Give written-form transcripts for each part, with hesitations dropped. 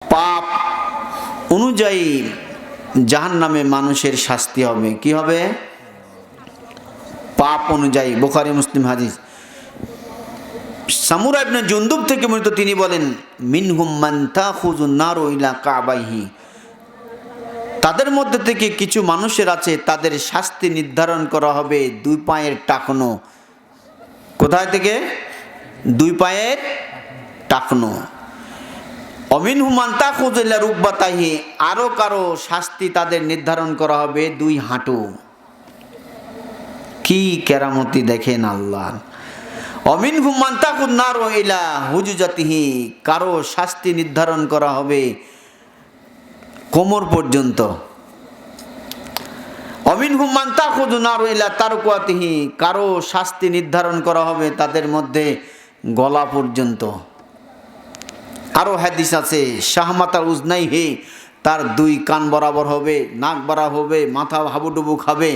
পাপ অনুযায়ী জাহান্নামে মানুষের শাস্তি হবে। কি হবে? পাপ অনুযায়ী। বুখারী মুসলিম হাদিস। সামুরা ইবনে জুনদুব থেকে বর্ণিত, তিনি বলেন, মিনহুম মান তাখুযুন নারু ইলা কাবাইহি, তাদের মধ্যে থেকে কিছু মানুষের আছে তাদের শাস্তি নির্ধারণ করা হবে দুই পায়ের টাকনো। কোথায় থেকে? দুই পায়ের টাকনো। অমিনহুম মান তাখুযু ইলা রুকবাতাইহি, আরো কারো শাস্তি তাদের নির্ধারণ করা হবে দুই হাঁটু। কি কেরামতি দেখেন আল্লাহ। অমিনহুম মান তাখুযু নারু ইলা হুজুজাতিহি, কারো শাস্তি নির্ধারণ করা হবে কোমর পর্যন্ত। অমিনহুম মান তাখুযু নারু ইলা তারকুয়াতিহি, কারো শাস্তি নির্ধারণ করা হবে তাদের মধ্যে গলা পর্যন্ত। আরো হাদিস আছে, শাহমাতাল উজনাইহি, তার দুই কান বরাবর হবে, নাক বরাবর হবে, মাথা হাবুডুবু খাবে।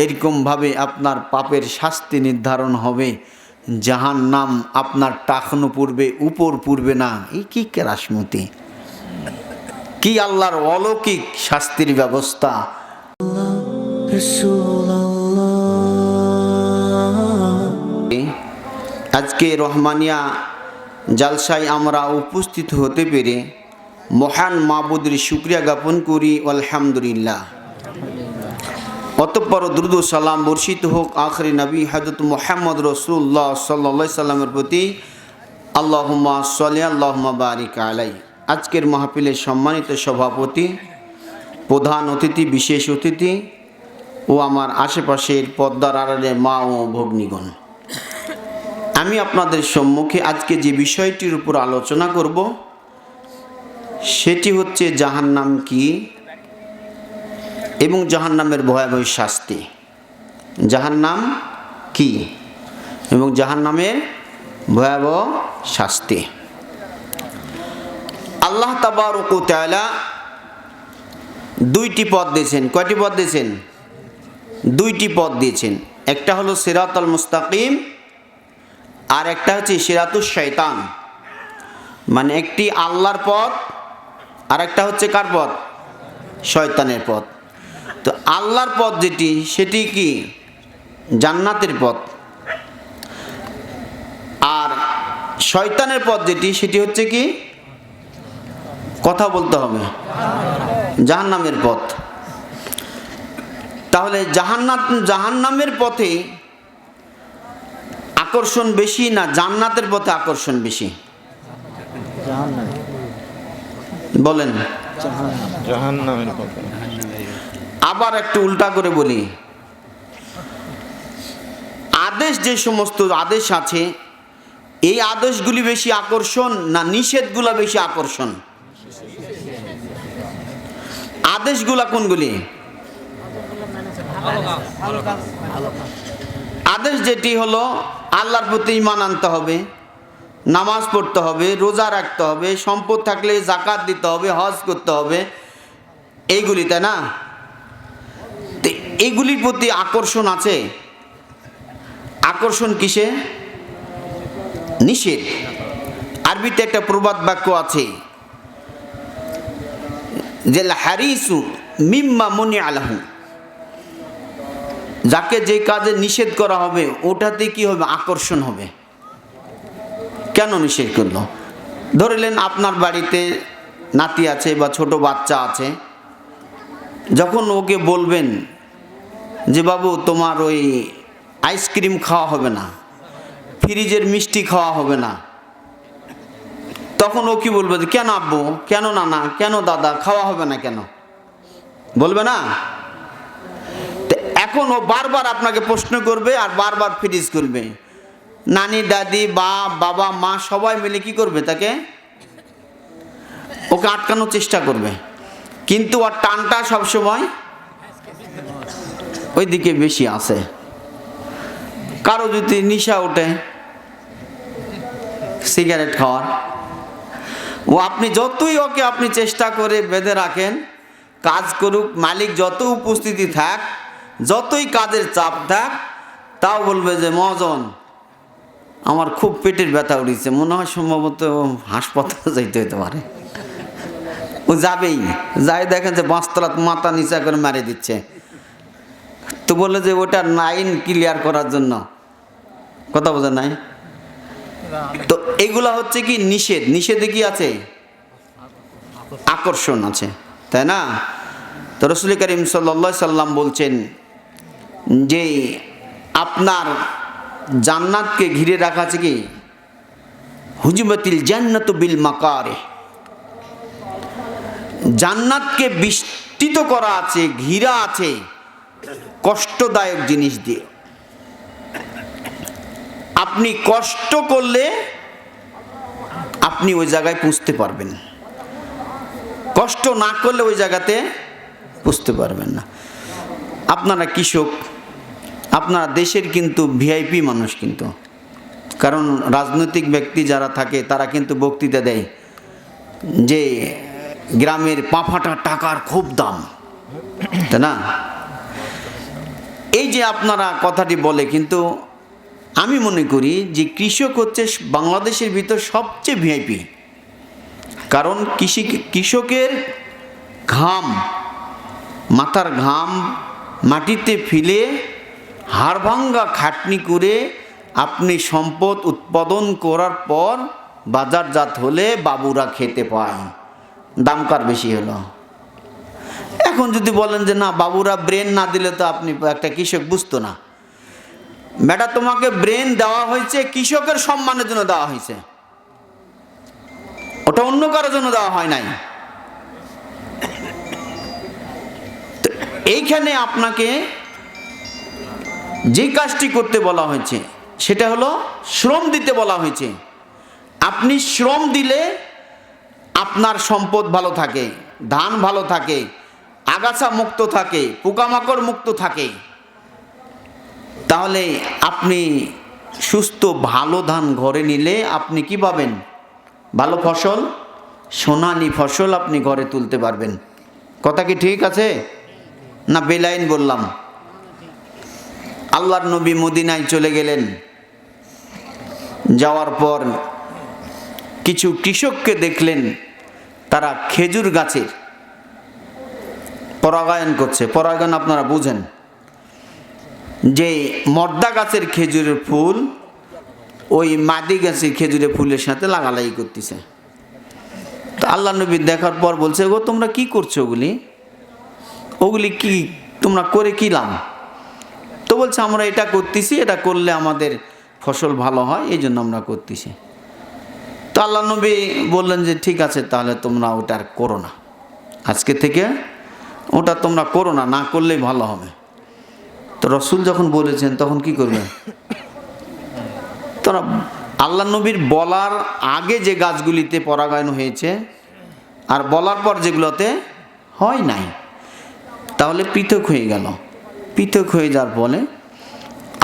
এরকমভাবে আপনার পাপের শাস্তি নির্ধারণ হবে। জাহান্নাম আপনার টাকনো পূর্বে, উপর পূর্বে না। এই কি কেরাসমতি, কি আল্লাহর অলৌকিক শাস্তির ব্যবস্থা। আজকে রহমানিয়া জালসায় আমরা উপস্থিত হতে পেরে মহান মাবুদের শুকরিয়া জ্ঞাপন করি, আলহামদুলিল্লাহ। অতঃপর দুরূদ ও সালাম বর্ষিত হোক আখরি নবী হযরত মুহাম্মদ রাসূলুল্লাহ সাল্লাল্লাহু আলাইহি সাল্লামের প্রতি। আল্লাহুম্মা সাল্লি আল্লাহুম্মা বারিক আলাইহি। আজকের মাহফিলের সম্মানিত সভাপতি, প্রধান অতিথি, বিশেষ অতিথি ও আমার আশেপাশের পর্দার আড়ালে মা ও ভগ্নীগণ, আমি আপনাদের সম্মুখে আজকে যে বিষয়টির উপর আলোচনা করব সেটি হচ্ছে জাহান্নাম কি এবং জাহান্নামের ভয়াবহ শাস্তি। জাহান্নাম কি এবং জাহান্নামের ভয়াবহ শাস্তি। আল্লাহ তাবারক ওয়া তাআলা দুইটি পথ দিয়েছেন। কয়টি পথ দিয়েছেন? দুইটি পথ দিয়েছেন। একটা হলো সিরাতাল মুস্তাকিম, আর একটা হচ্ছে সিরাতুশ শয়তান। মানে একটি আল্লাহর পথ, আর একটা হচ্ছে কার পথ? শয়তানের পথ। তো আল্লাহর পথ যেটি, সেটি কি? জান্নাতের পথ। আর শয়তানের পথ যেটি, সেটি হচ্ছে কি? কথা বলতে হবে, জাহান্নামের পথ। তাহলে জাহান্নামের পথে আকর্ষণ বেশি না জান্নাতের পথে আকর্ষণ বেশি? বলেন। জাহান্নামের পথে। আবার একটু উল্টা করে বলি, আদেশ, যে সমস্ত আদেশ আছে, এই আদেশগুলি বেশি আকর্ষণ না নিষেধগুলা বেশি আকর্ষণ? আদেশগুলা কোনগুলি? আদেশ যেটি হলো আল্লাহর প্রতি ঈমান আনতে হবে, নামাজ পড়তে হবে, রোজা রাখতে হবে, সম্পদ থাকলে যাকাত দিতে হবে, হজ করতে হবে, এইগুলি, তাই না? তো এইগুলির প্রতি আকর্ষণ আছে। আকর্ষণ কিসে? নিষেধ। আরবিতে একটা প্রবাদ বাক্য আছে যে হারিসু মিম্মা মুনি আলাহু, যাকে যে কাজে নিষেধ করা হবে ওটাতে কি হবে? আকর্ষণ হবে। কেন নিষেধ করলো? ধরলেন আপনার বাড়িতে নাতি আছে বা ছোট বাচ্চা আছে, যখন ওকে বলবেন যে বাবু তোমার ওই আইসক্রিম খাওয়া হবে না, ফ্রিজের মিষ্টি খাওয়া হবে না, তখন ও কি বলবে? যে কেন আব্বু, কেন নানা, কেন দাদা, খাওয়া হবে না কেন? বলবে না? এখন ও বারবার আপনাকে প্রশ্ন করবে আর বারবার ফ্রিজ করবে। নানি, দাদি, বাবা, মা সবাই মিলে কি করবে? তাকে, ওকে আটকানোর চেষ্টা করবে, কিন্তু ওর টানটা সবসময় ওই দিকে বেশি আছে। কারো যদি নেশা ওঠে সিগারেট খাওয়ার, ও আপনি যতই ওকে আপনি চেষ্টা করে বেঁধে রাখেন, কাজ করুক, মালিক যত উপস্থিতি থাক, যতই কাজের চাপ থাক, তাও বলবে যে মহাজন আমার খুব পেটের ব্যথা উঠেছে, মনে হয় সম্ভবত হাসপাতালে যাইতে হতে পারে। ও যাবেই, যাই দেখেন যে বাঁশতলাত মাথা নিচা করে মারি দিচ্ছে। তো বলে যে ওটা লাইন ক্লিয়ার করার জন্য, কথা বোঝা নাই। তো এগুলা হচ্ছে কি নিষেধ, নিষেধে কি আছে? আকর্ষণ আছে, তাই না? তো রাসূল করিম সাল্লাল্লাহু আলাইহি সাল্লাম বলছেন যে আপনার জান্নাতকে ঘিরে রাখা আছে কি, হুজুমাতিল জান্নাতু বিল মাকারিহ, জান্নাতকে বিস্তৃত করা আছে, ঘিরা আছে কষ্টদায়ক জিনিস দিয়ে। আপনি কষ্ট করলে আপনি ওই জায়গায় পৌঁছতে পারবেন, কষ্ট না করলে ওই জায়গাতে পৌঁছতে পারবেন না। আপনারা কৃষক, আপনারা দেশের কিন্তু ভিআইপি মানুষ, কিন্তু কারণ রাজনৈতিক ব্যক্তি যারা থাকে তারা কিন্তু বক্তৃতা দেয় যে গ্রামের পাঁফাটা টাকার খুব দাম, তাই না? এই যে আপনারা কথাটি বলে, কিন্তু আমি মনে করি যে কৃষক হচ্ছে বাংলাদেশের ভিতর সবচেয়ে ভিআইপি। কারণ কৃষকের ঘাম, মাথার ঘাম মাটিতে ফেলে হাড়ভাঙ্গা খাটনি করে আপনি সম্পদ উৎপাদন করার পর বাজারজাত হলে বাবুরা খেতে পায়, দাম কার বেশি হলো? এখন যদি বলেন যে না, বাবুরা ব্রেন না দিলে তো আপনি একটা কৃষক বুঝতো না। বেটা, তোমাকে ব্রেন দেওয়া হয়েছে কৃষকের সম্মানের জন্য দেওয়া হয়েছে, ওটা অন্য কারোর জন্য দেওয়া হয় নাই। এইখানে আপনাকে যে কাজটি করতে বলা হয়েছে সেটা হলো শ্রম দিতে বলা হয়েছে। আপনি শ্রম দিলে আপনার সম্পদ ভালো থাকে, ধান ভালো থাকে, আগাছা মুক্ত থাকে, পোকামাকড় মুক্ত থাকে। তাহলে আপনি সুস্থ ভালো ধান ঘরে নিলে আপনি কি পাবেন? ভালো ফসল, সোনালী ফসল আপনি ঘরে তুলতে পারবেন। কথা কি ঠিক আছে না বেলাইন বললাম? আল্লাহর নবী মদিনায় চলে গেলেন, যাওয়ার পর কিছু কৃষককে দেখলেন তারা খেজুর গাছের পরাগায়ন করছে। পরাগায়ন আপনারা বুঝেন, যে মর্দা গাছের খেজুরের ফুল ওই মাদি গাছের খেজুরের ফুলের সাথে লাগালাগি করতেছে। তো আল্লাহ নবী দেখার পর বলছে, গো তোমরা কি করছো? ওগুলি কি তোমরা করে কি লাভ? তো বলছে, আমরা এটা করতেছি, এটা করলে আমাদের ফসল ভালো হয়, এই জন্য আমরা করতেছি। তো আল্লাহ নবী বললেন যে ঠিক আছে, তাহলে তোমরা ওটা আর করো না, আজকে থেকে ওটা তোমরা করো না, না করলেই ভালো হবে। তো রসুল যখন বলেছেন তখন কি করবে? তোরা আল্লাহ নবীর বলার আগে যে গাছগুলিতে পরাগায়ন হয়েছে আর বলার পর যেগুলোতে হয় নাই, তাহলে পৃথক হয়ে গেল। পৃথক হয়ে যাওয়ার ফলে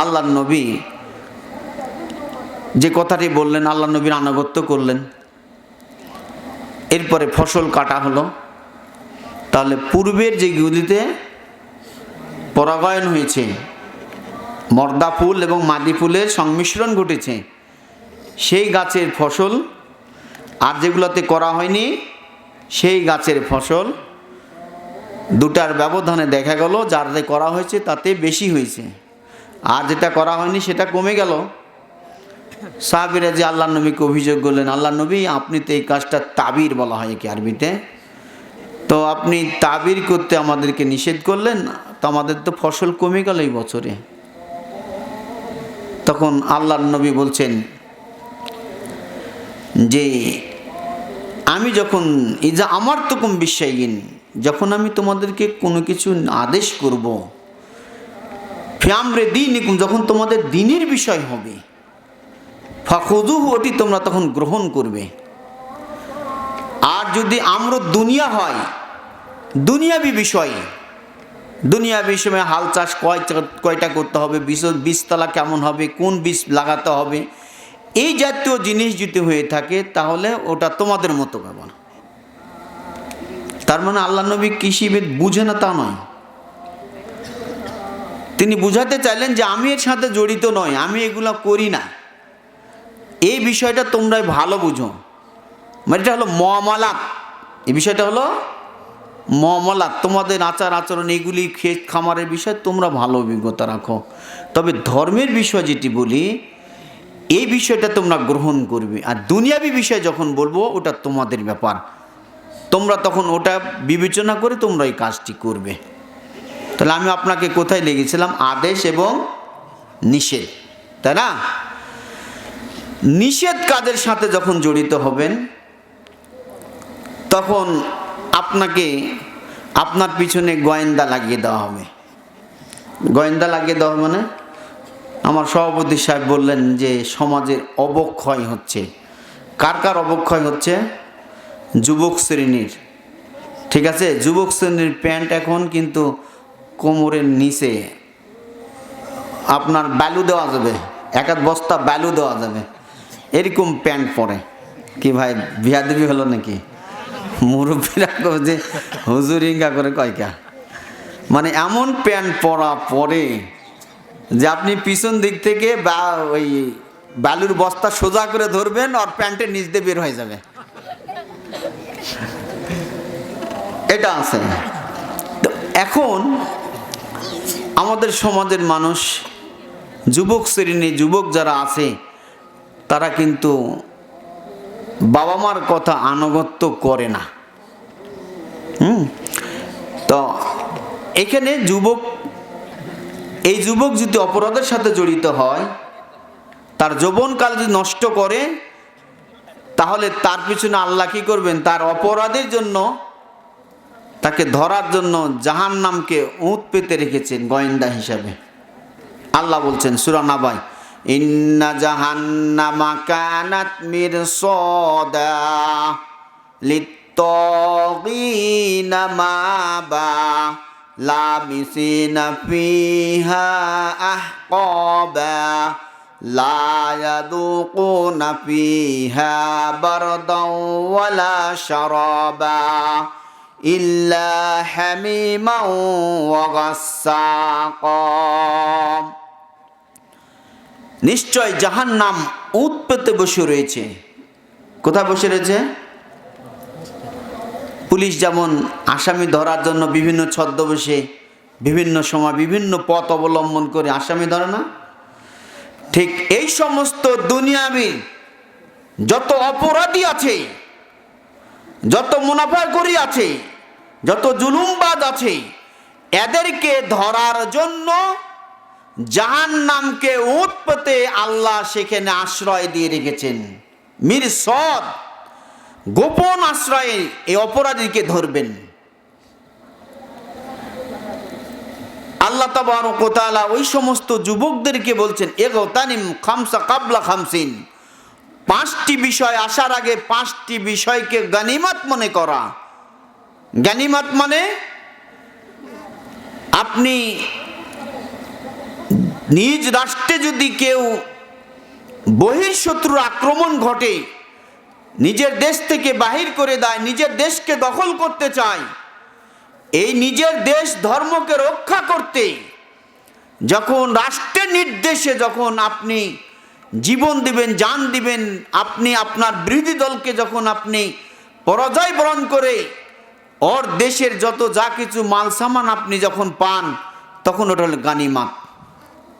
আল্লাহ নবী যে কথাটি বললেন, আল্লাহ নবীর আনুগত্য করলেন। এরপরে ফসল কাটা হলো। তাহলে পূর্বের যেগুলিতে পরাগায়ন হয়েছে, মর্দা ফুল এবং মাদি ফুলের সংমিশ্রণ ঘটেছে, সেই গাছের ফসল, আর যেগুলোতে করা হয়নি সেই গাছের ফসল, দুটার ব্যবধানে দেখা গেল যাতে করা হয়েছে তাতে বেশি হয়েছে, আর যেটা করা হয়নি সেটা কমে গেল। সাহাবীরা যে আল্লাহ নবীকে অভিযোগ করলেন, আল্লাহ নবী আপনি তো এই কাজটা তাবির বলা হয় কি আরবিতে, তো আপনি তাবির করতে আমাদেরকে নিষেধ করলেন, তো আমাদের তো ফসল কমে গেল এই বছরে। তখন আল্লাহ নবী বলছেন যে আমি যখন ইজা আমার তুকুম বিশ্বাইন, যখন আমি তোমাদেরকে কোনো কিছু আদেশ করব, ফিয়ামরে দীনিকুম, যখন তোমাদের দিনের বিষয় হবে, ফাখুযুহু, ওটি তোমরা তখন গ্রহণ করবে। আর যদি আমরা দুনিয়া হয়, দুনিয়াবি বিষয়, দুনিয়াবি সময় হাল চাষ কয়টা করতে হবে, বীজতলা কেমন হবে, কোন বীজ লাগাতে হবে, এই জাতীয় জিনিস যদি হয়ে থাকে তাহলে ওটা তোমাদের মতো ব্যাপার। তার মানে আল্লাহ নবী কৃষিবিদ বুঝে না তা নয়, তিনি বুঝাতে চাইলেন যে আমি এর সাথে জড়িত নয়, আমি এগুলো করি না, এই বিষয়টা তোমরাই ভালো বুঝো। মানে এটা হলো মুআমালাত, এই বিষয়টা হলো মুআমালাত, তোমাদের আচার আচরণ, এইগুলি ক্ষেত খামারের বিষয় তোমরা ভালো অভিজ্ঞতা রাখো। তবে ধর্মের বিষয় যেটি বলি, এই বিষয়টা তোমরা গ্রহণ করবে। আর দুনিয়াবি বিষয় যখন বলবো, ওটা তোমাদের ব্যাপার, তোমরা তখন ওটা বিবেচনা করে তোমরা এই কাজটি করবে। তাহলে আমি আপনাকে কোথায় লেগেছিলাম? আদেশ এবং নিষেধ, তাই না? নিষেধ কাজের সাথে যখন জড়িত হবেন, তখন আপনাকে আপনার পিছনে গোয়েন্দা লাগিয়ে দেওয়া হবে। গোয়েন্দা লাগিয়ে দেওয়া মানে, আমার সভাপতি সাহেব বললেন যে সমাজের অবক্ষয় হচ্ছে। কার কার অবক্ষয় হচ্ছে? যুবক শ্রেণীর। ঠিক আছে, যুবক শ্রেণীর প্যান্ট এখন কিন্তু কোমরের নিচে আপনার বালু দেওয়া যাবে, এক এক বস্তা বালু দেওয়া যাবে, এরকম প্যান্ট পরে। কি ভাই, বিয়াদবি হলো নাকি? মুরব্বীরা যে হুজুর ইঙ্গা করে কয়কা, মানে এমন প্যান্ট পরা পরে যে আপনি পিছন দিক থেকে বা ওই বালুর বস্তা সোজা করে ধরবেন, আর প্যান্টের নিচ দিয়ে বের হয়ে যাবে, এটা আছে। তো এখন আমাদের সমাজের মানুষ, যুবক শ্রেণী, যুবক যারা আছে, তারা কিন্তু বাবা মার কথা আনুগত্য করে না। তো এখানে এই যুবক যদি অপরাধের সাথে জড়িত হয়, তার যৌবনকাল যদি নষ্ট করে, তাহলে তার পিছনে আল্লাহ কি করবেন? তার অপরাধের জন্য, তাকে ধরার জন্য জাহান্নামকে উঁত পেতে রেখেছেন গোয়েন্দা হিসাবে। আল্লাহ বলছেন সূরা নাবায়, ইন্না জাহান্নামা কানাত মিরসাদা লিত্তাগিনা মাবা লাবিসিনা ফিহা আহকাবা লা ইয়াযুকুনা ফিহা বারদাও ওয়ালা শারাবা ইল্লা হামিমান ওয়া গাসসাকা। নিশ্চয় জাহান্নাম উৎ পেতে বসে রয়েছে। কোথায় বসে রয়েছে? পুলিশ যেমন আসামি ধরার জন্য বিভিন্ন ছদ্মবেশে, বিভিন্ন সময় বিভিন্ন পথ অবলম্বন করে আসামি ধরে না, ঠিক এই সমস্ত দুনিয়াবি যত অপরাধী আছে, যত মুনাফাখোরি আছে, যত জুলুমবাজ আছে, এদেরকে ধরার জন্য জাহান্নামকে উৎ পেতে আল্লাহ সেখানে আশ্রয় দিয়ে রেখেছেন। মিরসদ, গোপন আশ্রয়ে এই অপরাধীকে ধরবেন। আল্লাহ তাবারক ওয়া তাআলা ওই সমস্ত যুবকদেরকে বলছেন, ইগতানিম খামসা কাবলা খামসিন, 5টি বিষয় আসার আগে 5টি বিষয়কে গনিমত মনে করা। গনিমত মানে আপনি নিজ রাষ্ট্রে যদি কেউ বহিঃশত্রুর আক্রমণ ঘটে, নিজের দেশ থেকে বাহির করে দেয়, নিজের দেশকে দখল করতে চায়, এই নিজের দেশ ধর্মকে রক্ষা করতে যখন রাষ্ট্রের নির্দেশে যখন আপনি জীবন দিবেন, জান দিবেন, আপনি আপনার বিরোধী দলকে যখন আপনি পরাজয় বরণ করে ওর দেশের যত যা কিছু মাল সামান আপনি যখন পান, তখন ওটা হলো গানিমাত।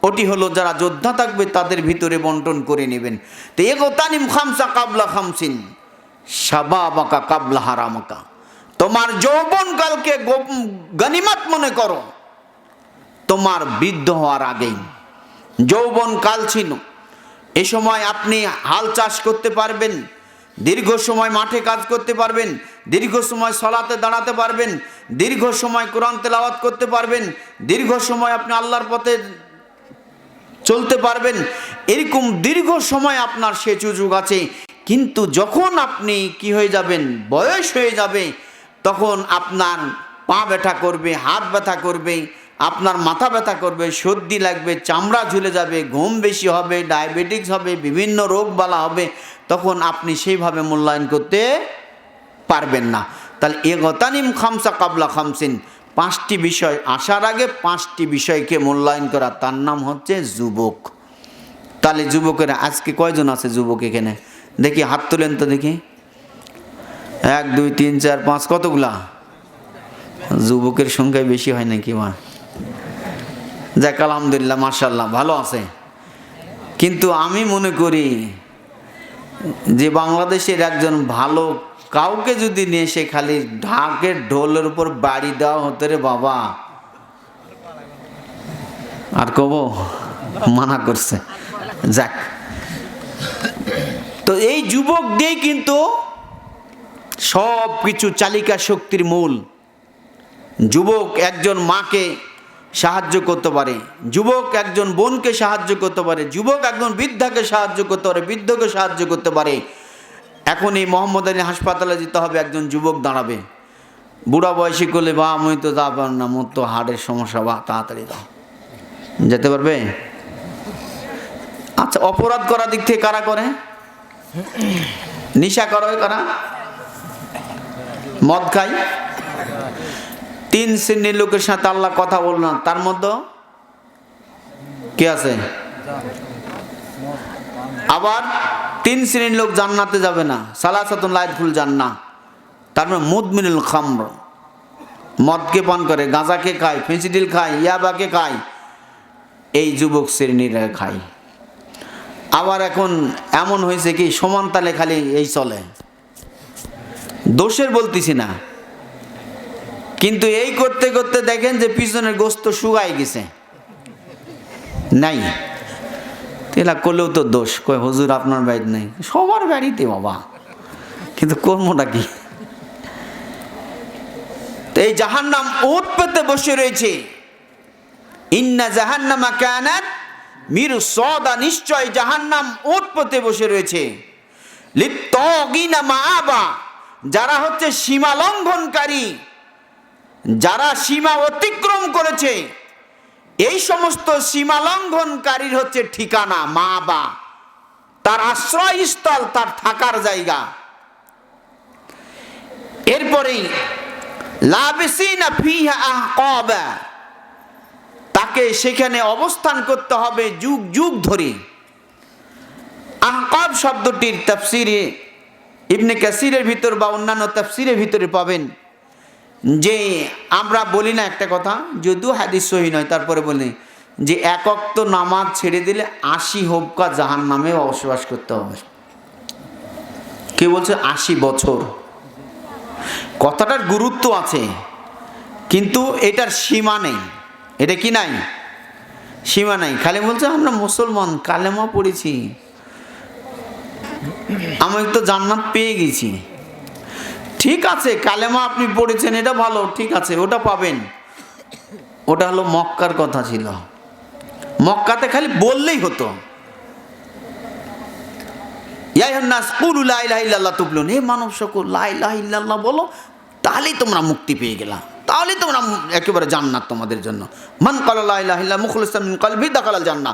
ওটি হলো যারা যোদ্ধা থাকবে তাদের ভিতরে বন্টন করে নেবেন। তো ইগতানিম খামসা কাবলা খামসিন শাবাবাকা কাবলা হারামাকা, তোমার যৌবনকালকে গনিমত মনে করো তোমার বৃদ্ধ হওয়ার আগেই। যৌবনকাল ছিল, এ সময় আপনি হাল চাষ করতে পারবেন, দীর্ঘ সময় মাঠে কাজ করতে পারবেন, দীর্ঘ সময় সলাতে দাঁড়াতে পারবেন, দীর্ঘ সময় কোরআন তেলাওয়াত করতে পারবেন, দীর্ঘ সময় আপনি আল্লাহর পথে চলতে পারবেন, এরকম দীর্ঘ সময় আপনার সে সুযোগ আছে। কিন্তু যখন আপনি কি হয়ে যাবেন, বয়স হয়ে যাবে, তখন আপনার পা ব্যথা করবে, হাত ব্যথা করবে, আপনার মাথা ব্যথা করবে, সর্দি লাগবে, চামড়া ঝুলে যাবে, ঘুম বেশি হবে, ডায়াবেটিস হবে, বিভিন্ন রোগ বালা হবে, তখন আপনি সেইভাবে মূল্যায়ন করতে পারবেন না। তাহলে ইগতানিম খামসা কাবলা খামসিন, 5টি বিষয় আসার আগে 5টি বিষয়কে মূল্যায়ন করা, তার নাম হচ্ছে যুবক। তাহলে যুবকেরা আজকে কয়জন আছে যুবক এখানে? দেখি হাত তুলেন তো দেখি। 1 2 3 4 5 কতগুলা? যুবকের সংখ্যায় বেশি হয় নাকি মা? যাক আলহামদুলিল্লাহ, মাশাআল্লাহ, ভালো আছে। কিন্তু আমি মনে করি যে বাংলাদেশের একজন ভালো কাউকে যদি নিয়ে এসে খালি ঢাকের ঢোলের উপর বাড়ি দেওয়া হতো রে বাবা, আর কব মানা করছে। যাক, তো এই যুবক দিয়ে কিন্তু সব কিছু চালিকা শক্তির মূল। যুবক একজন মাকে সাহায্য করতে পারে, যুবক একজন বোনকে সাহায্য করতে পারে, যুবক একজন বৃদ্ধাকে সাহায্য করতে পারে, বৃদ্ধকে সাহায্য করতে পারে। এখন এই মোহাম্মদ আলী হাসপাতালে যেতে হবে, একজন যুবক দাঁড়াবে। বুড়া বয়সী করলে বা আমি তো যাবার না, মোর তো হার্টের সমস্যা, বা তাড়াতাড়ি দাও, যেতে পারবে? আচ্ছা, অপরাধ করার দিক থেকে কারা করে? নেশা করে কারা? মদ খায়। 3 শ্রেণীর লোকের সাথে আল্লাহ কথা বলল না, তার মধ্যে কে আছে? আবার 3 শ্রেণীর লোক জান্নাতে যাবে না, সালাসাতুন লা ইয়াদখুল জান্নাহ। তার মানে মুদমিনুল খামর, মদকে পান করে, গাঁজাকে খায়, ফেন্সিডিল খায়, ইয়াবাকে খায়, এই যুবক শ্রেণীরা খায়। আবার এখন এমন হয়েছে কি সমান তালে খালি এই চলে, দোষের বলতেছি না, কিন্তু এই করতে করতে দেখেন যে পিছনের গোস্ত শুকাই গেছে, নাই। তেলা করলেও তো দোষ, কয় হুজুর আপনার বাড়িতে নেই, সবার বাড়িতে বাবা, কিন্তু কর্মটা কি? তো এই জাহান্নাম ওট পেতে বসে রয়েছে। ইন্না জাহান্নামা কানাত মিরসাদা, নিশ্চয় জাহান্নাম ওট পেতে বসে রয়েছে। লিত্তাগিনা মাআবা, যারা হচ্ছে সীমা লঙ্ঘনকারী, যারা সীমা অতিক্রম করেছে, এই সমস্ত সীমা লঙ্ঘনকারীর হচ্ছে ঠিকানা মাআবা, তার আশ্রয়স্থল, তার থাকার জায়গা। এরপরেই লাবিসিনা ফিহা আহকাবা, তাকে সেখানে অবস্থান করতে হবে যুগ যুগ ধরে। আহকাব শব্দটির তাফসিরে ইবনে কাসিরের ভিতর বা অন্যান্য তাফসিরের ভিতরে পাবেন যে, আমরা বলি না একটা কথা, যদিও হাদিস সহিহ নয়, তারপরে বলি যে 1 ওয়াক্ত নামাজ ছেড়ে দিলে 80 হোবকা জাহান্নামে বসবাস করতে হবে। কে বলছে 80 বছর? কথাটার গুরুত্ব আছে, কিন্তু এটার সীমা নেই। এটা কি নাই? সীমা নাই। খালি বলছে আমরা মুসলমান, কালেমা পড়েছি, আমি তো জান্নাত পেয়ে গেছি। ঠিক আছে, কালেমা আপনি পড়েছেন, এটা ভালো, ঠিক আছে, ওটা পাবেন। ওটা হলো মক্কার কথা ছিল, মক্কাতে খালি বললেই হতো, ইয়া আইয়ুহান নাস কুলু লা ইলাহা ইল্লাল্লাহ তুফলিহুন, হে মানব সকল লা ইলাহা ইল্লাল্লাহ বলো, তাহলেই তোমরা মুক্তি পেয়ে গেলা, তাহলে তোমরা একেবারে জান্নাত তোমাদের জন্য। মান ক্বালা লা ইলাহা ইল্লাল্লাহ মুখলিসান মিন কলবিহি দাখালাল জান্নাহ,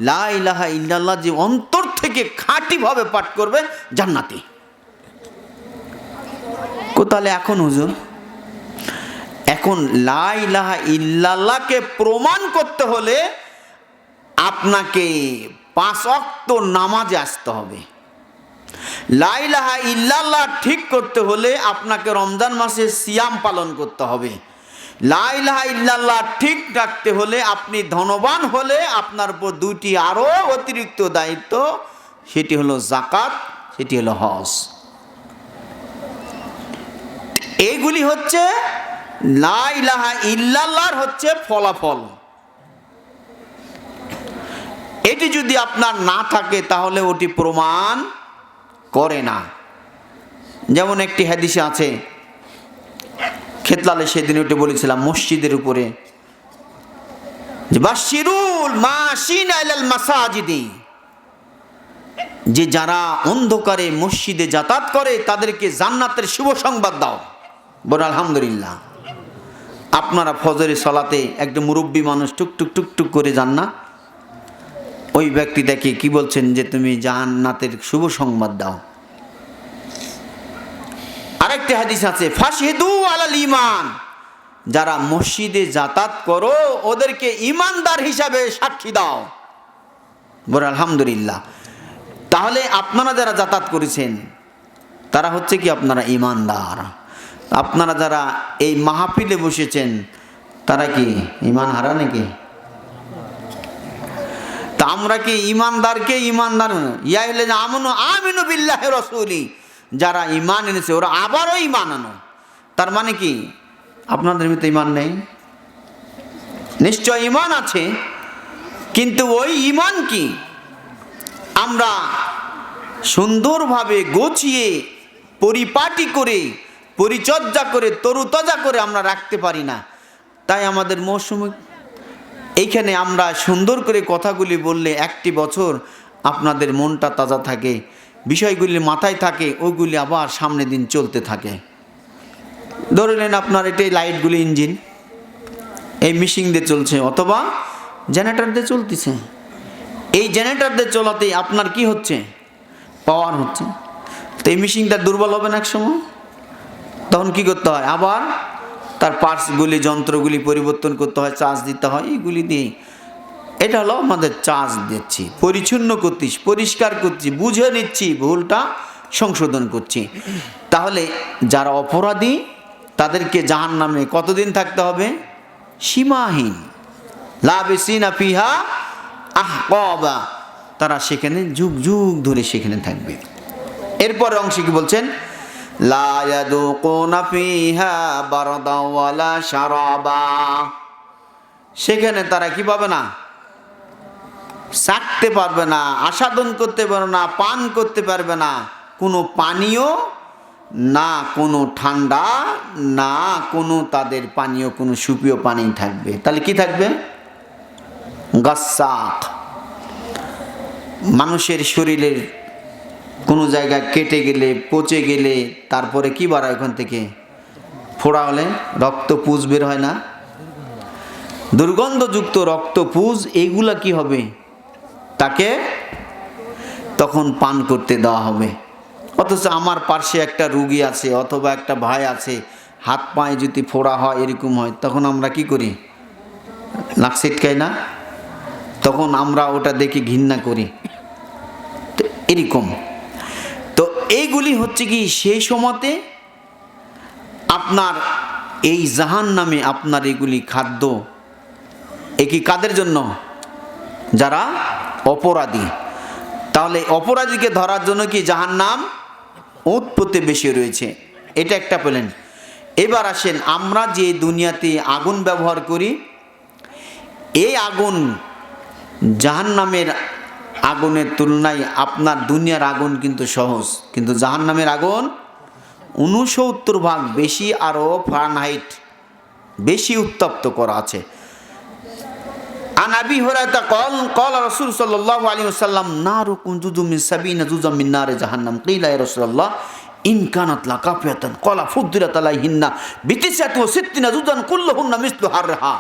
লা ইলাহা ইল্লাল্লাহ যে অন্তর থেকে খাঁটিভাবে পাঠ করবে, জান্নাতি। তাহলে এখন হুজুর, এখন লা ইলাহা ইল্লাল্লাহকে প্রমাণ করতে হলে আপনাকে 5 ওয়াক্ত নামাজে আসতে হবে। লা ইলাহা ইল্লাল্লাহ ঠিক করতে হলে আপনাকে রমজান মাসে সিয়াম পালন করতে হবে। লা ইলাহা ইল্লাল্লাহ ঠিক রাখতে হলে, আপনি ধনবান হলে আপনার উপর 2টি আরো অতিরিক্ত দায়িত্ব, সেটি হলো যাকাত, সেটি হলো হজ। এইগুলি হচ্ছে লা ইলাহা ইল্লাল্লাহর হচ্ছে ফলাফল। এটি যদি আপনার না থাকে তাহলে ওটি প্রমাণ করে না। যেমন একটি হাদিসে আছে, খেতলালে সেদিন ওটি বলেছিলাম মসজিদের উপরে, যে বাশিরুল মাশিনা ইলাল মাসাজিদি, যে যারা অন্ধকারে মসজিদে যাতায়াত করে তাদেরকে জান্নাতের শুভ সংবাদ দাও। বলে আলহামদুলিল্লাহ। আপনারা ফজরের সালাতে একটা মুরব্বী মানুষ টুকটুক টুকটুক করে যান না, ওই ব্যক্তিটাকে কি বলছেন যে তুমি জান্নাতের শুভ সংবাদ দাও। আরেকটি হাদিস আছে, ফাশহিদু আলাল ঈমান, যারা মসজিদে যাতায়াত করো ওদেরকে ঈমানদার হিসাবে সাক্ষী দাও। বলে আলহামদুলিল্লাহ। তাহলে আপনারা যারা যাতায়াত করেছেন তারা হচ্ছে কি আপনারা ইমানদার। আপনারা যারা এই মাহফিলে বসেছেন তারা কি ইমান হারা নাকি? তা আমরা কি ইমানদারকে ইমানদার আমিনু বিল্লাহি রাসূলি, যারা ইমান এনেছে ওরা আবারও ইমান আনো। তার মানে কি আপনাদের ভিতরে ইমান নেই? নিশ্চয় ইমান আছে, কিন্তু ওই ইমান কি আমরা সুন্দরভাবে গোছিয়ে পরিপাটি করে পরিচর্যা করে তরুতাজা করে আমরা রাখতে পারি না। তাই আমাদের মৌসুমে এইখানে আমরা সুন্দর করে কথাগুলি বললে একটি বছর আপনাদের মনটা তাজা থাকে, বিষয়গুলি মাথায় থাকে, ওইগুলি আবার সামনের দিন চলতে থাকে। ধরে নেন আপনার এটাই লাইটগুলি ইঞ্জিন এই মেশিন দিয়ে চলছে অথবা জেনারেটর দিয়ে চলতেছে। এই জেনারেটর দিয়ে চলাতে আপনার কি হচ্ছে? পাওয়ার হচ্ছে। তো এই মেশিনটা দুর্বল হবে না এক সময়, তখন কি করতে হয়? আবার তার পার্টসগুলি যন্ত্রগুলি পরিবর্তন করতে হয়, চার্জ দিতে হয়। এইগুলি দিয়ে এটা হলো আমাদের চার্জ দিচ্ছি, পরিচ্ছন্ন করছি, পরিষ্কার করছি, বুঝে নিচ্ছি, ভুলটা সংশোধন করছি। তাহলে যারা অপরাধী তাদেরকে জাহান্নামে কতদিন থাকতে হবে? সীমাহীন। লাবিসিনা ফিহা আহকাবা, তারা সেখানে যুগ যুগ ধরে সেখানে থাকবে। এরপরে অংশে কি বলছেন? লা ইয়াদুকুনা ফিহা বারদা ওয়ালা শারাবা, সেখানে তারা কি পাবে না? চাখতে পারবে না, আস্বাদন করতে পারবে না, পান করতে পারবে না কোনো পানীয়, না কোনো ঠান্ডা, না কোনো তাদের পানীয় কোনো সুপেয় পানি থাকবে। তাহলে কি থাকবে? গাসাক। মানুষের শরীরের কোনো জায়গায় কেটে গেলে, পচে গেলে তারপরে কি বার হয়? ওখান থেকে ফোড়া হলে রক্ত পুঁজ বের হয় না? দুর্গন্ধযুক্ত রক্ত পুঁজ এইগুলা কি হবে? তাকে তখন পান করতে দেওয়া হবে। অথচ আমার পার্শ্বে একটা রুগী আছে অথবা একটা ভাই আছে, হাত পায়ে যদি ফোড়া হয় এরকম হয়, তখন আমরা কি করি? নাক ছিটকাই না? তখন আমরা ওটা দেখে ঘৃণা করি। তো এরকম তো এইগুলি হচ্ছে কি সেই সময়তে আপনার এই জাহান্নামে আপনার এগুলি খাদ্য। এ কি কাদের জন্য? যারা অপরাধী। তাহলে অপরাধীকে ধরার জন্য কি জাহান্নাম উৎপত্তি বেশি রয়েছে, এটা একটা পেলেন। এবার আসেন, আমরা যে দুনিয়াতে আগুন ব্যবহার করি, এই আগুন জাহান্নামের আগুনের তুলনায় আপনার দুনিয়ার আগুন কিন্তু সহজ, কিন্তু জাহান্নামের আগুন 69 ভাগ বেশি, আরও ফারেনহাইট বেশি উত্তপ্ত করা আছে। আন আবি হুরায়রা ক্বাল রাসূল সাল্লাল্লাহু আলাইহি ওয়াসাল্লাম নারুকুম জুজুম মিন সাবিনা জুজাম মিন নারি জাহান্নাম কিলা ইয়া রাসূলুল্লাহ ইন কানাত লাকাফিয়াতান ক্বালা ফুদ্দিলাত আলাইহিন্না বিতিসাতি ওয়া সিত্তিনা জুজান কুল্লুহুন্না মিসলু হারহা।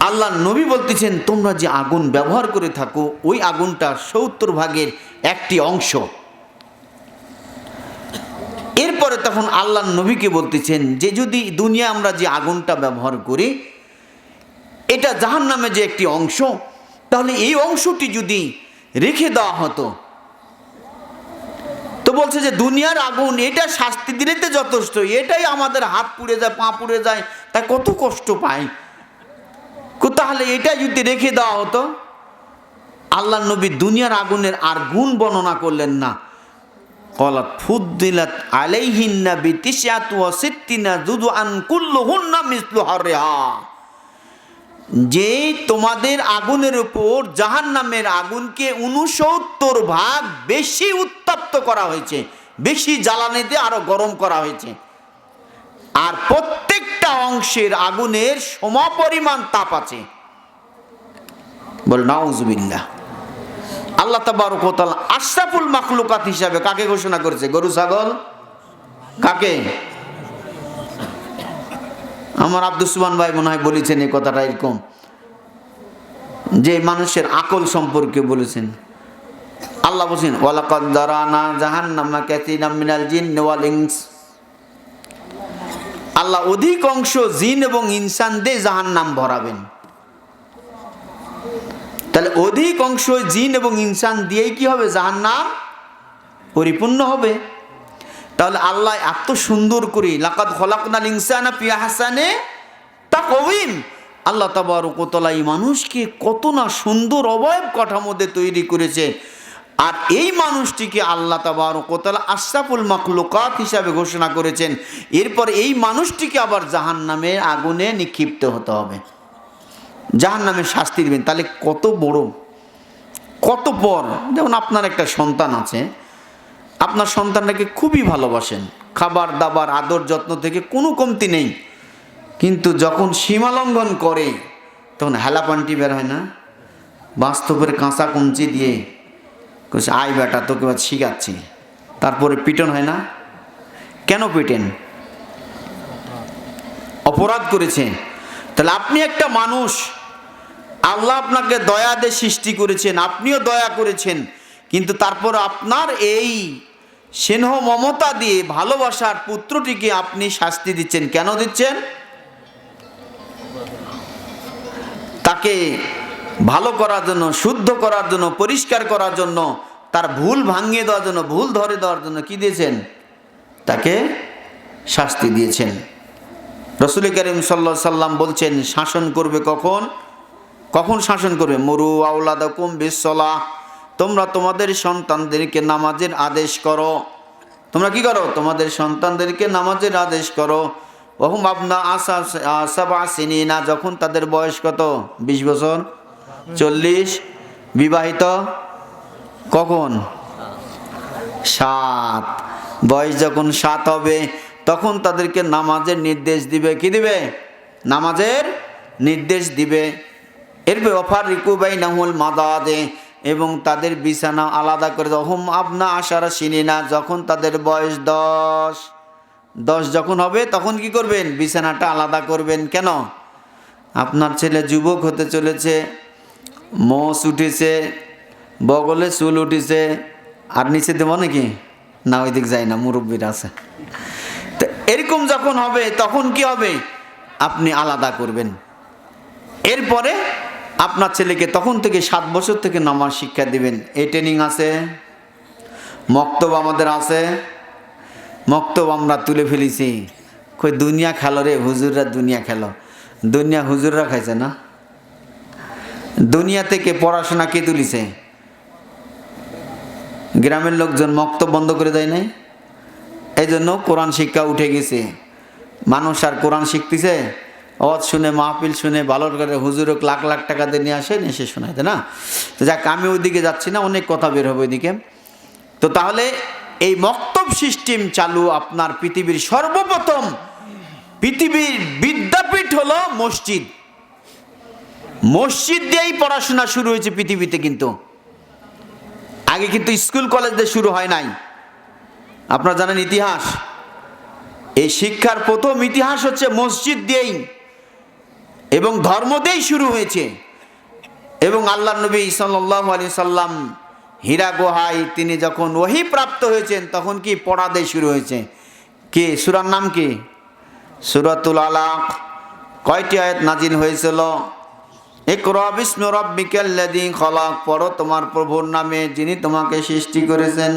আল্লাহ নবী বলতেছেন, তোমরা যে আগুন ব্যবহার করে থাকো ওই আগুনটা 70 ভাগের একটি অংশ। এরপরে তখন আল্লাহ নবীকে বলতেছেন যে যদি দুনিয়া আমরা যে আগুনটা ব্যবহার করি এটা জাহান্নামে যে একটি অংশ, তাহলে এই অংশটি যদি রেখে দেওয়া হতো, তো বলছে যে দুনিয়ার আগুন এটা শাস্তি দিলে তো যথেষ্ট, এটাই আমাদের হাত পুড়ে যায়, পা পুড়ে যায়, তাই কত কষ্ট পাই, তাহলে এটা যদি রেখে দেওয়া হতো। আল্লাহ নবী দুনিয়ার আগুনের আর গুণ বর্ণনা করলেন না। ক্বালাত ফুদ্দিলাত আলাইহিন্না বিতিসআতি ওয়া সিত্তিনা জুজআন কুল্লুহুন্না মিসলু হারহা, যে তোমাদের আগুনের উপর জাহান্নামের আগুনকে 69 ভাগ বেশি উত্তপ্ত করা হয়েছে, বেশি জ্বালানিতে আরো গরম করা হয়েছে, আর প্রত্যেকটা অংশের আগুনের সমপরিমাণ তাপ আছে। বল নাউজুবিল্লাহ। আল্লাহ তাবারক ওয়া তাআলা আশরাফুল মাখলুকাত হিসাবে কাকে ঘোষণা করেছে? গরু ছাগল? কাকে? আমার আব্দুল সুবহান ভাই মনে হয় বলেছেন এই কথাটা, এরকম যে মানুষের আকল সম্পর্কে বলেছেন। আল্লাহ বলেছেন ওয়ালাকাদ দারানা জাহান্নামা কাসীরাম মিনাল জিন্নি ওয়াল ইনস। আল্লাহ অধিকাংশ জিন এবং ইনসান দিয়ে জাহান্নাম ভরাবেন। তাহলে অধিকাংশ জিন এবং ইনসান দিয়েই কি হবে? জাহান্নাম পরিপূর্ণ হবে। তাহলে আল্লাহ এত সুন্দর করে লাকাদ খলাকনাল ইনসানা ফি আহসানি তাকওয়িম, আল্লাহ তাবারক ওয়া তাআলা এই মানুষকে কত না সুন্দর অবয়ব কাঠামো দিয়ে তৈরি করেছে। আর এই মানুষটিকে আল্লাহ তাবারক ওয়া তাআলা আশরাফুল মাখলুকাত হিসাবে ঘোষণা করেছেন। এরপর এই মানুষটিকে আবার জাহান্নামের আগুনে নিক্ষিপ্ত হতে হবে, জাহান্নামের শাস্তি দিবেন। তাহলে কত বড়, কত পর। যেমন আপনার একটা সন্তান আছে, আপনার সন্তানটাকে খুবই ভালোবাসেন, খাবার দাবার আদর যত্ন থেকে কোনো কমতি নেই, কিন্তু যখন সীমালঙ্ঘন করে তখন হেলাপান্টি বের হয় না, বাস্তবের কাঁচা কঞ্চি দিয়ে কইছে আয় বেটা তোকে আজ শিখাচ্ছি, তারপরে পিটন হয় না? কেন পিটেন? অপরাধ করেছে। তাহলে আপনি একটা মানুষ, আল্লাহ আপনাকে দয়া দিয়ে সৃষ্টি করেছেন, আপনিও দয়া করেছেন, কিন্তু তারপর আপনার এই স্নেহ মমতা দিয়ে ভালোবাসার পুত্রটিকে আপনি শাস্তি দিচ্ছেন। কেন দিচ্ছেন? তাকে ভালো করার জন্য, শুদ্ধ করার জন্য, পরিষ্কার করার জন্য, তার ভুল ভাঙিয়ে দেওয়ার জন্য, ভুল ধরে দেওয়ার জন্য কি দিয়েছেন? তাকে শাস্তি দিয়েছেন। রাসূল করিম সাল্লাল্লাহু আলাইহি সাল্লাম বলছেন শাসন করবে কখন? কখন শাসন করবে? মুরু আওলাদাকুম বিসসালাহ, তোমরা তোমাদের সন্তানদেরকে নামাজের আদেশ করো। তোমরা কি করো? তোমাদের সন্তানদেরকে নামাজের আদেশ করো। ওহুম আবনা সাবআ সিনিনা, যখন তাদের বয়স কত? 20 বছর, 40। বিবাহিত কখন? 7। বয়স যখন 7 হবে তখন তাদেরকে নামাজের নির্দেশ দিবে। কি দিবে? নামাজের নির্দেশ দিবে। এরপর অফার রিকুবাই নাহুল মাদাদে, এবং তাদের বিছানা আলাদা করে দাও। হুম আবনা আশারা সিনিনা, যখন তাদের বয়স 10 যখন হবে তখন কি করবেন? বিছানাটা আলাদা করবেন। কেন? আপনার ছেলে যুবক হতে চলেছে, মোষ উঠেছে, বগলে চুল উঠেছে, আর নিচে দেবো নাকি? না, ওই দিক যায় না, মুরব্বীর আছে। তো এরকম যখন হবে তখন কি হবে? আপনি আলাদা করবেন। এরপরে আপনার ছেলেকে তখন থেকে 7 বছর থেকে নামাজ শিক্ষা দিবেন। এই ট্রেনিং আছে, মক্তব আমাদের আছে, মক্তব আমরা তুলে ফেলেছি। কই দুনিয়া খেলো রে হুজুররা, দুনিয়া খেলো। দুনিয়া হুজুররা খাইছে না? দুনিয়া থেকে পড়াশোনা কে তুলিছে? গ্রামের লোকজন মক্তব বন্ধ করে দেয় নাই, এই জন্য কোরআন শিক্ষা উঠে গেছে। মানুষ আর কোরআন শিখতেছে, ওয়াজ শুনে, মাহফিল শুনে, ভালো করে হুজুরক লাখ লাখ টাকা দিয়ে নিয়ে আসে, এসে শোনাইতে না। তো যাক, আমি ওইদিকে যাচ্ছি না, অনেক কথা বের হবে ওইদিকে। তো তাহলে এই মক্তব সিস্টেম চালু আপনার পৃথিবীর সর্বপ্রথম, পৃথিবীর বিদ্যাপীঠ হলো মসজিদ। মসজিদ দিয়েই পড়াশোনা শুরু হয়েছে পৃথিবীতে, কিন্তু আগে কিন্তু স্কুল কলেজ দিয়ে শুরু হয় নাই। আপনারা জানেন ইতিহাস, এই শিক্ষার প্রথম ইতিহাস হচ্ছে মসজিদ দিয়েই এবং ধর্ম দিয়েই শুরু হয়েছে। এবং আল্লাহ নবী সাল্লাল্লাহু আলাইহি সাল্লাম হীরা গুহায় তিনি যখন ওহী প্রাপ্ত হয়েছেন তখন কি পড়া দিয়ে শুরু হয়েছে। কি সূরার নাম কি? সূরাতুল আলাক। কয়টি আয়াত নাজিল হয়েছিল? ইকরা বিসমি রাব্বিকাল্লাযী খলাক, পড়ো তোমার প্রভুর নামে যিনি তোমাকে সৃষ্টি করেছেন।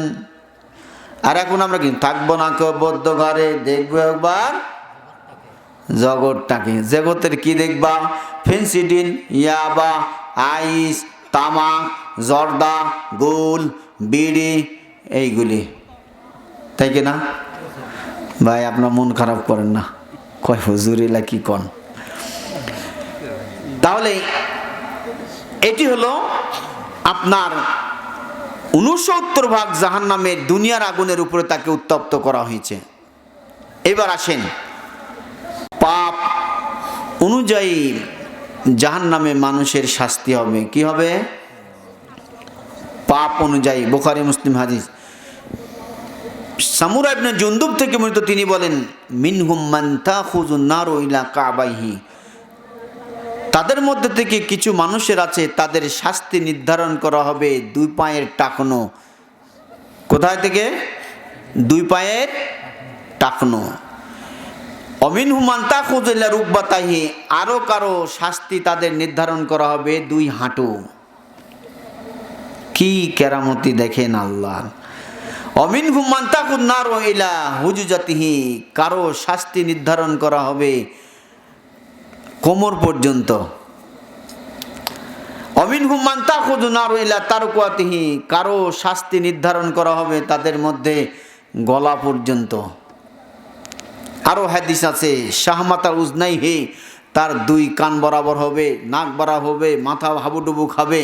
আর এখন আমরা কি থাকবো না কেউ বদ্ধ ঘরে, দেখবো একবার জগৎটাকে। জগতের কি দেখবা? ফেন্সিডিল, ইয়াবা, আইস, তামাক, জর্দা, গোল, বিড়ি, এইগুলি, তাই কি না ভাই? আপনার মন খারাপ করেন না, কয় হুজুরিলা কি কন। তাহলে এটি হলো আপনার 69% জাহান্নামের দুনিয়ার আগুনের উপরে তাকে উত্তপ্ত করা হয়েছে। এবার আসেন, পাপ অনুযায়ী জাহান্নামে মানুষের শাস্তি হবে। কি হবে? পাপ অনুযায়ী। বুখারী মুসলিম হাদিস। সামুরা ইবনে জুনদুব থেকে বর্ণিত, তিনি বলেন মিনহুম মান তাখুযুন নারু ইলা কাবাইহি, তাদের মধ্যে থেকে কিছু মানুষের আছে তাদের শাস্তি নির্ধারণ করা হবে 2 পায়ের টাকনো। কোথায় থেকে? 2 পায়ের টাকনো। অমিনহুম মান তাখুযু ইলা রুকবাতাহি, আরো কারো শাস্তি তাদের নির্ধারণ করা হবে 2 হাঁটু। কি কেরামতি দেখেন আল্লাহ। অমিনহুম মান তাকুন নারু ইলা হুজুজাতিহি, কারো শাস্তি নির্ধারণ করা হবে কোমর পর্যন্ত। অমিনহুম মান তাকুন নারু ইলা তারকুয়াতিহি, কারো শাস্তি নির্ধারণ করা হবে তাদের মধ্যে গলা পর্যন্ত। আরো হাদিস আছে শাহমাতাল উজনাইহি, তার দুই কান বরাবর হবে, নাক বরাবর হবে, মাথা হাবুডুবু খাবে,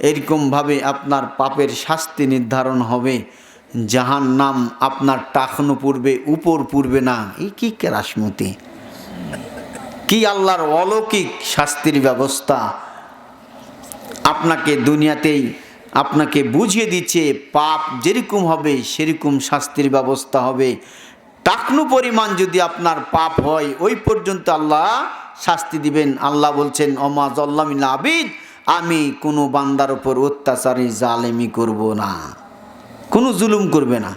এরকমভাবে আপনার পাপের শাস্তি নির্ধারণ হবে। জাহান্নাম আপনার টাকনো পূর্বে, উপর পূর্বে না। এই কি কেরাসমতি, কি আল্লাহর অলৌকিক শাস্তির ব্যবস্থা! আপনাকে দুনিয়াতেই আপনাকে বুঝিয়ে দিচ্ছে পাপ যেরকম হবে সেরকম শাস্তির ব্যবস্থা হবে। টাকনু পরিমাণ যদি আপনার পাপ হয় ওই পর্যন্ত আল্লাহ শাস্তি দিবেন। আল্লাহ বলছেন অমা জল্লামিল আবিদ, আমি কোনো বান্দার উপর অত্যাচারী জালেমি করব না, কোনো জুলুম করবে না।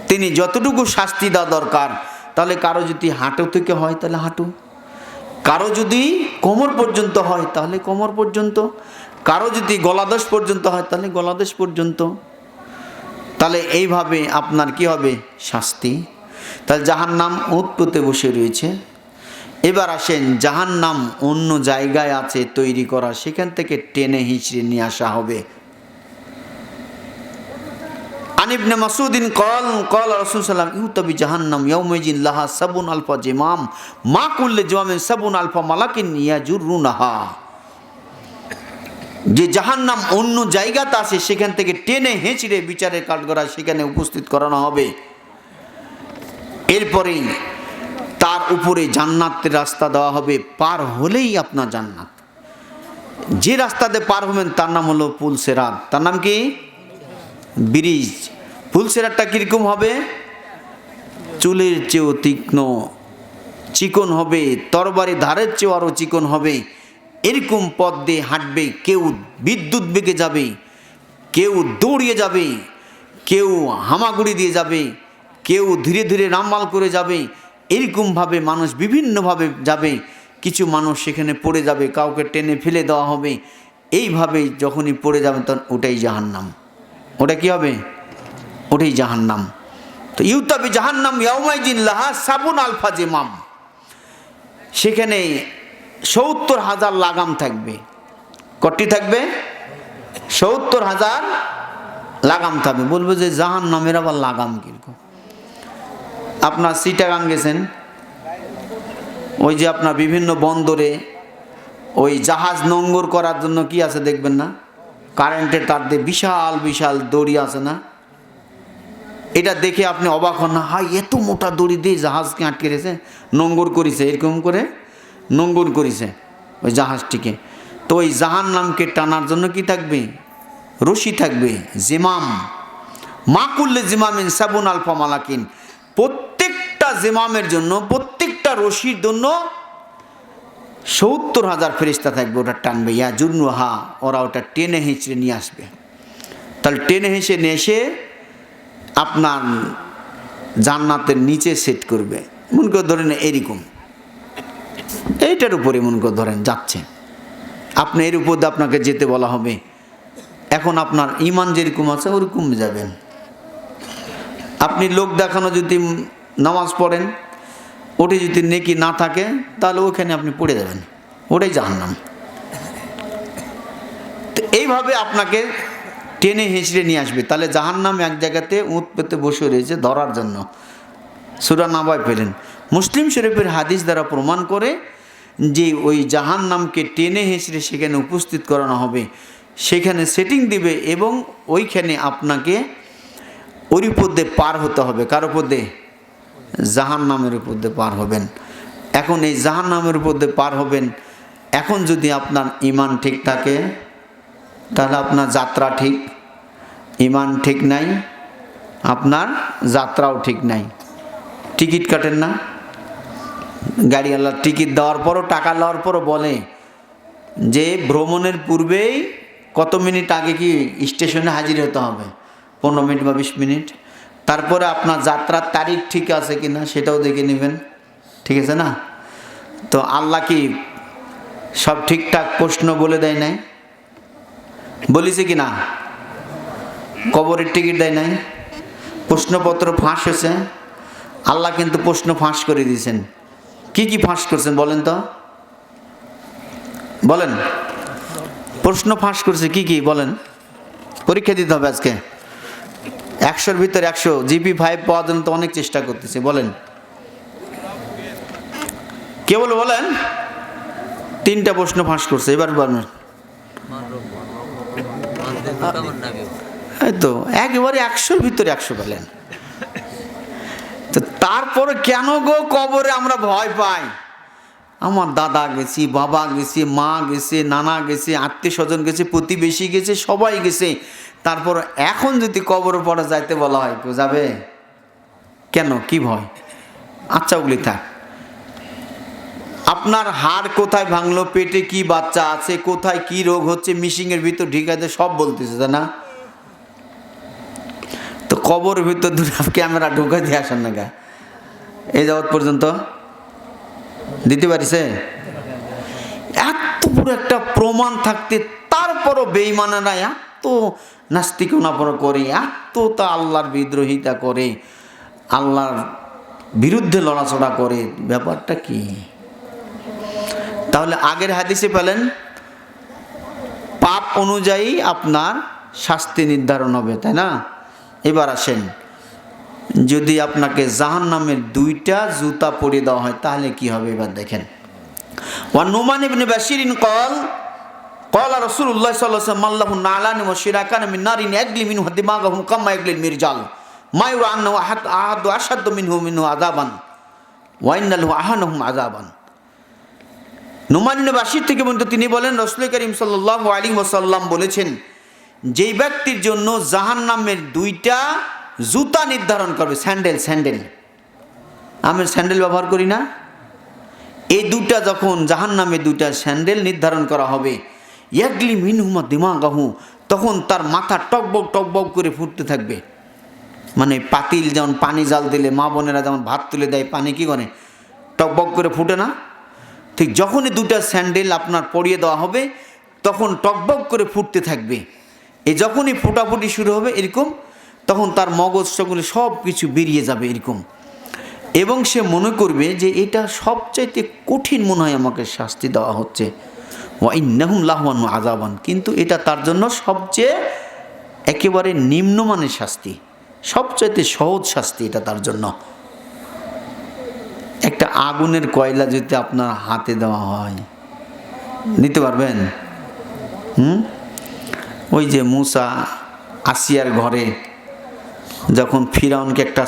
তিনি যতটুকু শাস্তি দেওয়া দরকার, তাহলে কারো যদি হাঁটু থেকে হয় তাহলে হাঁটু, কারো যদি কোমর পর্যন্ত হয় তাহলে কোমর পর্যন্ত, কারো যদি গলাদেশ পর্যন্ত হয় তাহলে গলাদেশ পর্যন্ত। তাহলে এইভাবে আপনার কি হবে? শাস্তি। তাহলে জাহান্নাম উৎপত্তি বসে রয়েছে। এবার আসেন, জাহান্নাম অন্য জায়গায় আছে তৈরি করা, সেখান থেকে টেনে হিঁচড়ে নিয়ে আসা হবে। আন ইবনে মাসউদিন ক্বাল ক্বাল রাসূল সাল্লাল্লাহু আলাইহি ওয়াসাল্লাম ইউতাবি জাহান্নাম ইয়াউমাইজিন লাহা সাবুন আলফা জিমাম মা কুল্লি জিমামিন সাবুন আলফা মালাকিন ইয়াজুরুনাহা। যে জাহান্নাম অন্য জায়গাতে আছে সেখান থেকে টেনে হেঁচড়ে বিচারের কাঠগড়ায় সেখানে উপস্থিত করানো হবে। এরপরেই তার উপরে জান্নাতের রাস্তা দেওয়া হবে, পার হলেই আপনার জান্নাত। যে রাস্তাতে পার হবেন তার নাম হলো পুলসেরাত। তার নাম কি? ব্রিজ। পুলসেরাতটা কীরকম হবে? চুলের চেয়েও তীক্ষ্ণ, চিকন হবে, তরবারি ধারের চেয়েও আরও চিকন হবে। এরকম পথ দিয়ে হাঁটবে, কেউ বিদ্যুৎ বেগে যাবে, কেউ দৌড়িয়ে যাবে, কেউ হামাগুড়ি দিয়ে যাবে, কেউ ধীরে ধীরে রামমাল করে যাবে। এরকমভাবে মানুষ বিভিন্নভাবে যাবে। কিছু মানুষ সেখানে পড়ে যাবে, কাউকে টেনে ফেলে দেওয়া হবে। এইভাবেই যখনই পড়ে যাবে তখন ওটাই জাহান্নাম। ওটা কি হবে? ওটাই জাহান্নাম। তো ইউতাবি জাহান্নাম ইয়াউমাইজিন লাহা সাবুন আলফা জিমাম, সেখানে ৭০,০০০ লাগাম থাকবে। কটি থাকবে? ৭০,০০০ লাগাম থাকবে। বলবো যে জাহান্নামের আবার লাগাম কিরকম? আপনার চিটাগাং গেছেন, ওই যে আপনার বিভিন্ন বন্দরে ওই জাহাজ নোঙ্গর করার জন্য কি আছে দেখবেন না, কারেন্টের তার দিয়ে বিশাল বিশাল দড়ি আছে না? এটা দেখে আপনি অবাক হন না, হাই এত মোটা দড়ি দিয়ে জাহাজকে আটকে রেখেছে, নোঙ্গর করেছে, এরকম করে নোঙ্গর করেছে ওই জাহাজটিকে। তো ওই জাহান্নামকে টানার জন্য কি থাকবে? রশি থাকবে, জিমাম। মা কুল্লি জিমামিন সাবুন আলফা মালাকিন, প্রত্যেকটা জিমামের জন্য, প্রত্যেকটা রশির জন্য ৭০,০০০ ফেরেশতা থাকবে, ওটা টানবে। ইয়া জুরনুহা, ওরা ওটা টেনে হেঁচড়ে নিয়ে আসবে। তাহলে টেনে হেঁচে নিয়ে এসে আপনার জান্নাতের নিচে সেট করবে। মনে করে ধরেন এরকম, এইটার উপরে মনে করে ধরেন যাচ্ছে, আপনি এর উপর দিয়ে আপনাকে যেতে বলা হবে। এখন আপনার ইমান যেরকম আছে ওরকম যাবেন। আপনি লোক দেখানো যদি নামাজ পড়েন, ওটি যদি নেকি না থাকে তাহলে ওখানে আপনি পড়ে যাবেন, ওটাই জাহান্নাম। তো এইভাবে আপনাকে টেনে হেঁচড়ে নিয়ে আসবে। তাহলে জাহান্নাম এক জায়গাতে উঁত পেতে বসে রয়েছে ধরার জন্য। সূরা নাবায় পেলেন। মুসলিম শরীফের হাদিস দ্বারা প্রমাণ করে যে ওই জাহান্নামকে টেনে হেঁচড়ে সেখানে উপস্থিত করানো হবে, সেখানে সেটিং দিবে এবং ওইখানে আপনাকে ওর উপর দিয়ে পার হতে হবে। কার উপর দিয়ে? জাহান্নামের উপর দিয়ে পার হবেন। এখন এই জাহান্নামের উপর দিয়ে পার হবেন। এখন যদি আপনার ইমান ঠিক থাকে তাহলে আপনার যাত্রা ঠিক, ইমান ঠিক নাই, আপনার যাত্রাও ঠিক নাই। টিকিট কাটেন না, গাড়িওয়ালার টিকিট দেওয়ার পরও, টাকা দেওয়ার পরও বলে যে ভ্রমণের পূর্বেই কত মিনিট আগে কি স্টেশনে হাজির হতে হবে, 15 মিনিট বা 20 মিনিট। তারপরে আপনার যাত্রার তারিখ ঠিক আছে কি না সেটাও দেখে নেবেন, ঠিক আছে না? তো আল্লাহ কি সব ঠিকঠাক প্রশ্ন বলে দেয় নাই? বলেছে কি না? কবরের টিকিট দেয় নাই, প্রশ্নপত্র ফাঁস হয়েছে। আল্লাহ কিন্তু প্রশ্ন ফাঁস করে দিয়েছেন। কি কি ফাঁস করছেন বলেন তো, বলেন। প্রশ্ন ফাঁস করছে কি কি বলেন? পরীক্ষা দিতে হবে আজকে। 100-র ভিতরে 100, GP5 পাওয়ার জন্য তো অনেক চেষ্টা করতেছে। বলেন, কে বলেন? 3টা প্রশ্ন ফাঁস করছে। এবার বলেন। এই তো একেবারে 100-র ভিতরে 100 পেলেন। তো তারপরে কেন গো কবরে আমরা ভয় পাই? আমার দাদা গেছি, বাবা গেছে, মা গেছে, নানা গেছে, আত্মীয় স্বজন গেছে, প্রতিবেশী গেছে, সবাই গেছে। তারপর এখন যদি কবরে পড়া যাইতে বলা হয়, কেউ যাবে? কেন, কি ভয়? আচ্ছা ওগুলি থাক। আপনার হাড় কোথায় ভাঙলো, পেটে কি বাচ্চা আছে, কোথায় কি রোগ হচ্ছে, মিশিংয়ের ভিতর ঢিকাতে সব বলতেছে, তাই না? তো কবরের ভিতর দুটো ক্যামেরা ঢুকে দিয়ে আসেন না গা, এই যাবৎ পর্যন্ত দিতে পারিছে? এত বড় একটা প্রমাণ থাকতে তারপরও বেঈমানেরা এত নাস্তিকতা করে, এত তা আল্লাহর বিদ্রোহিতা করে, আল্লাহর বিরুদ্ধে লড়াচড়া করে। ব্যাপারটা কি? তাহলে আগের হাদিসে পেলেন পাপ অনুযায়ী আপনার শাস্তি নির্ধারণ হবে, তাই না? এবার আসেন, যদি আপনাকে জাহান্নামের 2টা জুতা পরিয়ে দেওয়া হয় তাহলে কি হবে? এবার দেখেন। ওয়ান নুমান ইবনে বাশিরিন قال قال رسول الله صلى الله عليه وسلم الله نعلان وشراكان من نار يغلي منه دماغهم كما يغلي المرجال ما يرى انه احد اشد منه عذابا وان له اهانهم عذابا। নুমান ইবনে বাশির থেকে বলতে তিনি বলেন, রাসূল করিম সাল্লাল্লাহু আলাইহি ওয়াসাল্লাম বলেছেন, যেই ব্যক্তির জন্য জাহান্নামের 2টা জুতা নির্ধারণ করবে, স্যান্ডেল, আমি স্যান্ডেল ব্যবহার করি না, এই 2টা যখন জাহান্নামে 2টা স্যান্ডেল নির্ধারণ করা হবে, ইয়াগলি মিনহুমা দিমাগাহু, তখন তার মাথা টকবক করে ফুটতে থাকবে। মানে পাতিল যেমন পানি জাল দিলে মা বোনেরা যেমন ভাত তুলে দেয়, পানি কি করে টকবক করে ফুটে না, ঠিক যখনই 2টা স্যান্ডেল আপনার পরিয়ে দেওয়া হবে তখন টকবক করে ফুটতে থাকবে। এই যখনই ফুটাফুটি শুরু হবে এরকম, তখন তার মগজ সকলে সব কিছু বেরিয়ে যাবে এরকম, এবং সে মনে করবে যে এটা সবচাইতে কঠিন মনে হয় আমাকে শাস্তি দেওয়া হচ্ছে। ওয়া ইন্নাহুম লাহুন আযাবান, কিন্তু এটা তার জন্য সবচেয়ে একেবারে নিম্নমানের শাস্তি, সবচাইতে সহজ শাস্তি এটা তার জন্য। একটা আগুনের কয়লা যদি আপনার হাতে দেওয়া হয়, নিতে পারবেন? ওই যে মুসা আসিয়ার ঘরে যখন ফিরাউনকে একটা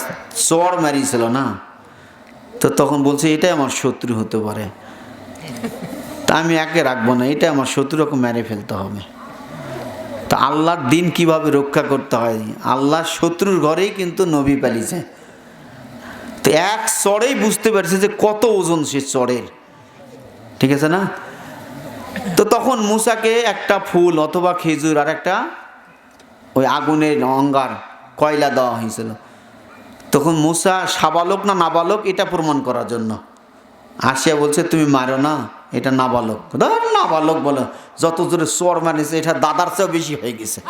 চড় মারিয়েছিল না, তো তখন বলছে এটাই আমার শত্রু হতে পারে, তা আমি একে রাখবো না, এটা আমার শত্রুকে মেরে ফেলতে হবে। তা আল্লাহর দিন কিভাবে রক্ষা করতে হয়, আল্লাহর শত্রুর ঘরেই কিন্তু নবী পালিয়েছে। তো এক চড়েই বুঝতে পারছে যে কত ওজন সে চড়ের, ঠিক আছে না? তো তখন মুসাকে একটা ফুল অথবা খেজুর আর একটা ওই আগুনের অঙ্গার কয়লা দেওয়া হয়েছিল। তখন মুসা সাবালক না নাবালক এটা প্রমাণ করার জন্য আসিয়া বলছে, তুমি মারো না, এটা নাবালক। নাবালক বলে, যত জোরে চড় মারিছে এটা দাদার চেয়েও বেশি হয়ে গেছে।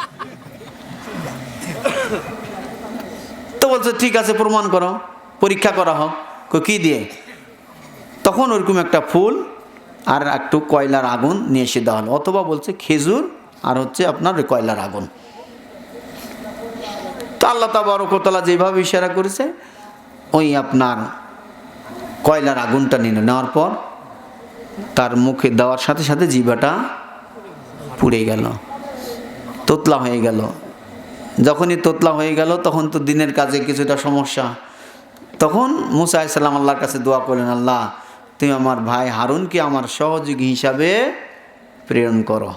তো বলছে ঠিক আছে, প্রমাণ করো, পরীক্ষা করা হোক। কি দিয়ে? তখন ওরকম একটা ফুল আর একটু কয়লার আগুন নিয়ে এসে দেওয়া হলো, অথবা বলছে খেজুর আর হচ্ছে আপনার ওই কয়লার আগুন। তো আল্লাহ তাবারক ওয়া তাআলা যেভাবে ইশারা করেছে, ওই আপনার কয়লার আগুনটা নেওয়ার পর তার মুখে দেওয়ার সাথে সাথে জিহ্বাটা পুড়ে গেল, তোতলা হয়ে গেল। যখনই তোতলা হয়ে গেল তখন তো দিনের কাজে কিছুটা সমস্যা। তখন মুসা আলাইহিস সালাম আল্লাহর কাছে দোয়া করলেন, আল্লাহ তুমি আমার ভাই হারুনকে আমার সহযোগী হিসাবে প্রেরণ করো।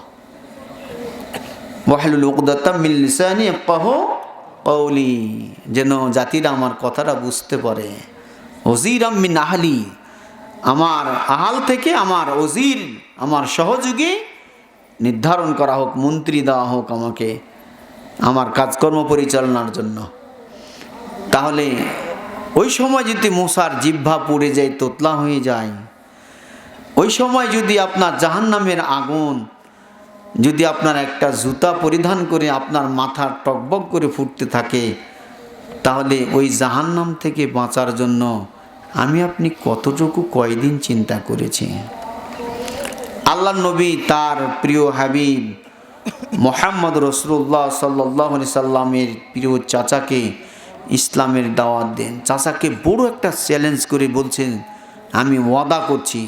ওয়াহলুল উকদাতাম মিন লিসানি ইয়াফকাহু কওলি, যেন জাতিরা আমার কথাটা বুঝতে পারে। ওযীরাম মিন আহলি, আমার আহাল থেকে আমার ওযীর, আমার সহযোগী নির্ধারণ করা হোক, মন্ত্রী দেওয়া হোক আমাকে আমার কাজকর্ম পরিচালনার জন্য। তাহলে ওই সময় যদি মুসার জিহ্বা পুড়ে যায়, তোতলা হয়ে যায়, ওই সময় যদি আপনার জাহান্নামের আগুন যদি আপনার একটা জুতা পরিধান করে আপনার মাথা টকবক করে ফুটতে থাকে, তাহলে ওই জাহান্নাম থেকে বাঁচার জন্য আমি আপনি কতটুকু কয়দিন চিন্তা করেছি। আল্লাহ নবী তার প্রিয় হাবিব মুহাম্মদ রাসূলুল্লাহ সাল্লাল্লাহু আলাইহি সাল্লামের প্রিয় চাচাকে ইসলামের দাওয়াত দেন। চাচাকে বড় একটা চ্যালেঞ্জ করে বলছেন, আমি ওয়াদা করছি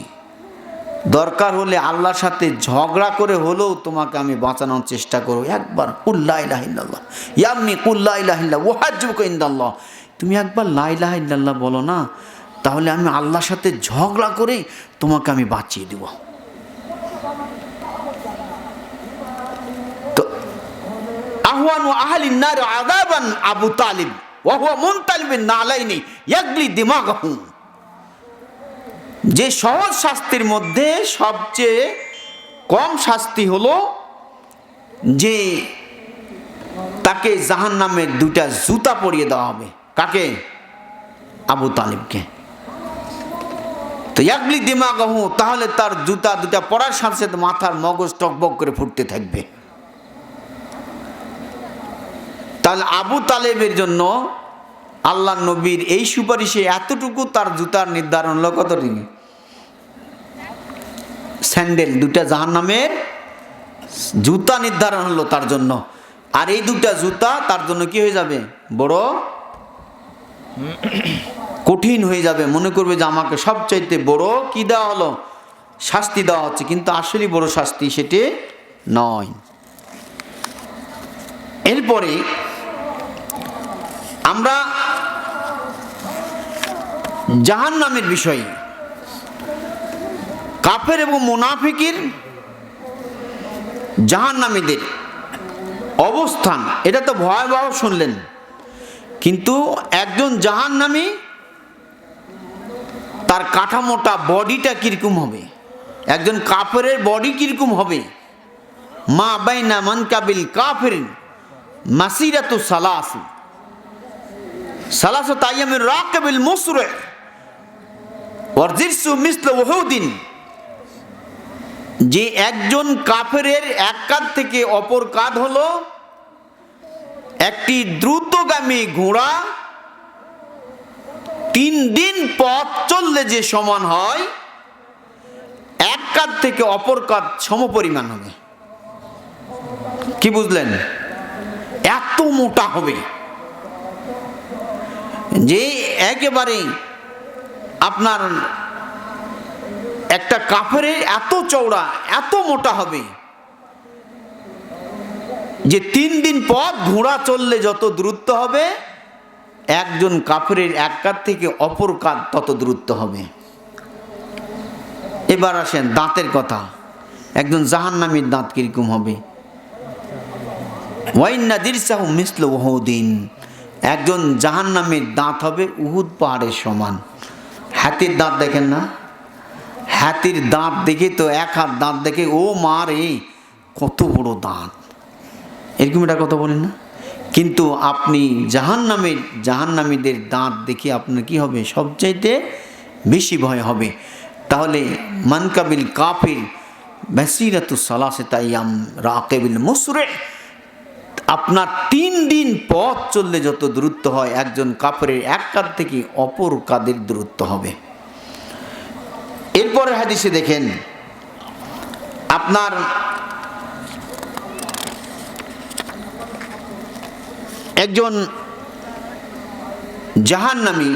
দরকার হলে আল্লাহর সাথে ঝগড়া করে হলেও তোমাকে আমি বাঁচানোর চেষ্টা করব। একবার কুল লা ইলাহা ইল্লাল্লাহ ইয়াম্মি কুল লা ইলাহা ইল্লাল্লাহ ওয়াহজ্জুকা ইনদাল্লাহ, তুমি একবার লা ইলাহা ইল্লাল্লাহ বলো না, তাহলে আমি আল্লাহর সাথে ঝগড়া করে তোমাকে আমি বাঁচিয়ে দেব। তো আহওয়ানু আহলিন নার আযাবান আবু তালিব ওয়া হুয়া মুনতালিবিন নালাইনি ইয়াগলি দিমাগাহু, যে সহজ শাস্তির মধ্যে সবচেয়ে কম শাস্তি হলো যে তাকে জাহান্নামের দুটা জুতা পরিয়ে দেওয়া হবে। কাকে? আবু তালিবকে। তো ইয়াগলি দিমাগাহু, তাহলে তার জুতা দুটা পরার সাথে সাথে মাথার মগজ টকবক করে ফুটতে থাকবে। তাহলে আবু তালেবের জন্য আল্লাহ নবীর এই সুপারিশে এতটুকু তার জুতার নির্ধারণ হলো কতটুকু? স্যান্ডেল দুটা জাহান্নামের জুতা নির্ধারণ হলো তার জন্য। আর এই দুটা জুতা তার জন্য কি হয়ে যাবে? বড় কঠিন হয়ে যাবে। মনে করবে যে আমাকে সবচাইতে বড় কি দেওয়া হলো, শাস্তি দেওয়া হচ্ছে, কিন্তু আসলে বড় শাস্তি সেটি নয়। এরপরে আমরা জাহান্নামের বিষয়ে কাফের এবং মুনাফিকের জাহান্নামীদের অবস্থান, এটা তো ভয়াবহ শুনলেন, কিন্তু একজন জাহান্নামী তার কাঠামোটা বডিটা কিরকম হবে, একজন কাফেরের বডি কিরকম হবে? মা বাইনা মানকাবিল কাফিরিন মাসিরাতু সালাসাত আইয়ামির রাকিবিল মুসরি ওয়ার জিরসু মিসলু উহুদিন, যে একজন কাফেরের এক কাঁধ থেকে অপর কাঁধ হলো একটি দ্রুতগামী ঘোড়া 3 দিন পথ চললে যে সমান হয়, এক কাঁধ থেকে অপর কাঁধ সমপরিমাণ হবে। কি বুঝলেন? এত মোটা হবে যে একেবারে আপনার একটা কাফেরের এত চওড়া এত মোটা হবে যে 3 দিন পথ ঘোড়া চললে যত দূরত্ব হবে, একজন কাফেরের এক কাঁধ থেকে অপর কাঁধ তত দূরত্ব হবে। এবার আসেন দাঁতের কথা। একজন জাহান্নামীর দাঁত কিরকম হবে? ওয়াইন্না দিরসাহু মিসলু উহুদিন, একজন জাহান্নামীর দাঁত হবে উহুদ পাহাড়ের সমান। হাতির দাঁত দেখেন না? হাতির দাঁত দেখে তো এক হাত দাঁত দেখে ও মা রে কত বড় দাঁত, এরকম একটা কথা বলেন না? কিন্তু আপনি জাহান্নামীদের দাঁত দেখে আপনার কি হবে? সবচাইতে বেশি ভয় হবে। তাহলে মানকাবিল কাফির মাসিরাতু সালাসাত আইয়াম রাকিবিল মুসরি, আপনার 3 দিন পথ চললে যত দূরত্ব হয়, একজন কাফেরের এক কাঁধ থেকে অপর কাঁধের দূরত্ব হবে। এরপরে হাদিসে দেখেন আপনার একজন জাহান্নামী,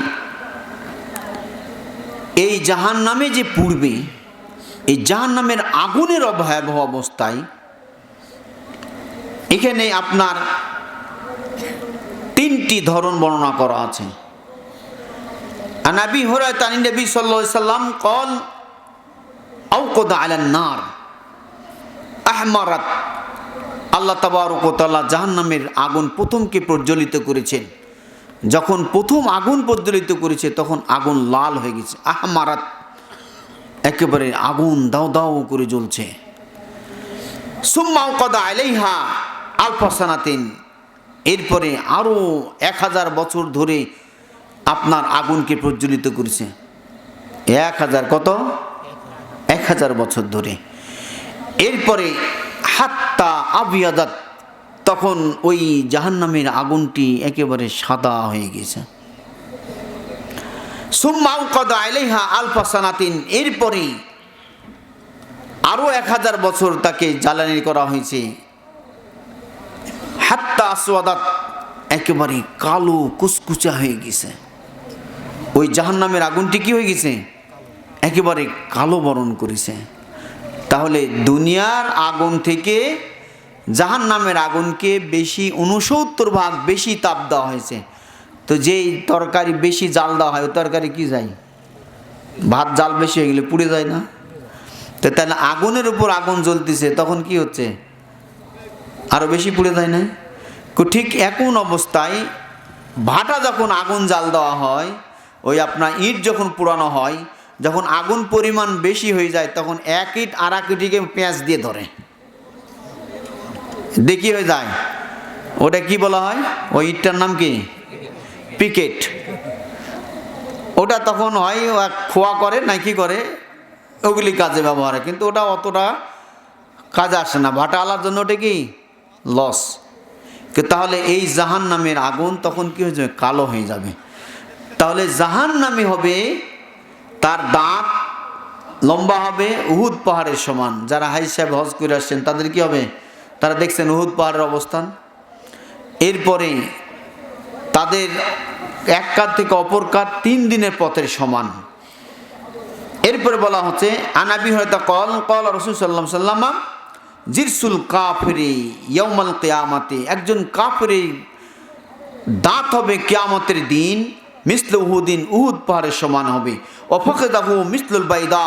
এই জাহান্নামে যে পূর্বে এই জাহান্নামের আগুনের ভয়াবহ অবস্থায়, এখানে আপনার 3টি ধরন বর্ণনা করা আছে। আনাবি হুরায়রা আন নবী সাল্লাল্লাহু আলাইহি সাল্লাম قال আওকাদা আলান নার আহমারাত, আল্লাহ তাবারক ওয়া তাআলা জাহান্নামের আগুন প্রথমকে প্রজ্বলিত করেছেন। যখন প্রথম আগুন প্রজ্বলিত করেছে তখন আগুন লাল হয়ে গেছে, আহমারাত, একেবারে আগুন দাও দাও করে জ্বলছে। সুম্মা আওকাদা আলাইহা আলফা সানাতিন, এরপরে আরো 1000 বছর ধরে আপনার আগুনকে প্রজ্বলিত করেছে। 1000 কত? 1000 বছর ধরে। এরপরে হাত্তা আবিয়াদাত, তখন ওই জাহান্নামের আগুনটি একেবারে সাদা হয়ে গেছে। সুম্মা আওকাদা আলাইহা আলফা সানাতিন, এরপরে আরো 1000 বছর তাকে জ্বালানি করা হয়েছে। হাত্তা আসওয়াদাত, একেবারে কালো কুচকুচা হয়ে গেছে। ওই জাহান্নামের আগুনটি কি হয়ে গেছে? একেবারে কালো বরণ করেছে। তাহলে দুনিয়ার আগুন থেকে জাহান্নামের আগুনকে বেশি 69 ভাগ বেশি তাপ দেওয়া হয়েছে। তো যেই তরকারি বেশি জাল দেওয়া হয়, ওই তরকারি কি যায়? ভাত জাল বেশি হয়ে গেলে পুড়ে যায় না? তো তাহলে আগুনের উপর আগুন জ্বলতেছে, তখন কি হচ্ছে? আরো বেশি পুড়ে যায় না? ঠিক একই অবস্থায় ভাটা যখন আগুন জাল দেওয়া হয়, ওই আপনার ইট যখন পুরানো হয়, যখন আগুন পরিমাণ বেশি হয়ে যায়, তখন এক ইট আর এক ইটিকে পেঁয়াজ দিয়ে ধরে, দেখি হয়ে যায়। ওটা কি বলা হয়? ওই ইটটার নাম কি? পিকেট। ওটা তখন হয় খোয়া করে না কি করে, ওগুলি কাজে ব্যবহার হয়, কিন্তু ওটা অতটা কাজে আসে না। ভাটা আলার জন্য ওটা কি লস। তাহলে এই জাহান্নামের আগুন তখন কি হয়ে যাবে? কালো হয়ে যাবে। তাহলে জাহান্নামী হবে, তার দাঁত লম্বা হবে উহুদ পাহাড়ের সমান। যারা হাই সাহেব হজ করে আসছেন তাদের কি হবে? তারা দেখছেন উহুদ পাহাড়ের অবস্থান। এরপরে তাদের এক কাঁধ থেকে অপর কাঁধ 3 দিনের পথের সমান। এরপরে বলা হচ্ছে আনাবি হয়তো কল কল রাসূল সাল্লাল্লাহু আলাইহি ওয়াসাল্লাম জিরসুল কাফিরি ইয়াউমাল কিয়ামাতি, একজন কাফিরের দাঁত হবে কিয়ামতের দিন মিসলু উহুদিন, উহুদ পাহাড়ের সমান হবে। ওয়াফাকদাহু মিসলুল বাইদা,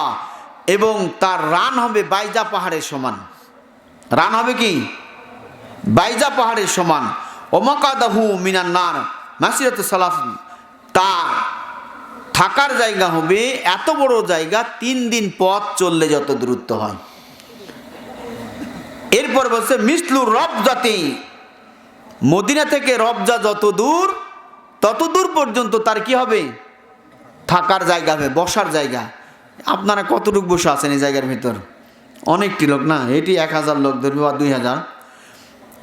এবং তার রান হবে বাইজা পাহাড়ের সমান। রান হবে কি? বাইজা পাহাড়ের সমান। ওমাকাদাহু মিনান নার মাসিরাতু সালাসিন, তার থাকার জায়গা হবে এত বড় জায়গা 3 দিন পথ চললে যত দূরত্ব হয়। এরপর বলছে মিসলুর রবজাতি, মদিনা থেকে রবজা যত দূর তত দূর পর্যন্ত তার কি হবে? থাকার জায়গা হবে, বসার জায়গা। আপনারা কতটুকু বসে আছেন এই জায়গার ভিতর? অনেকটি লোক না, এটি 1000 লোক ধরবে বা 2000।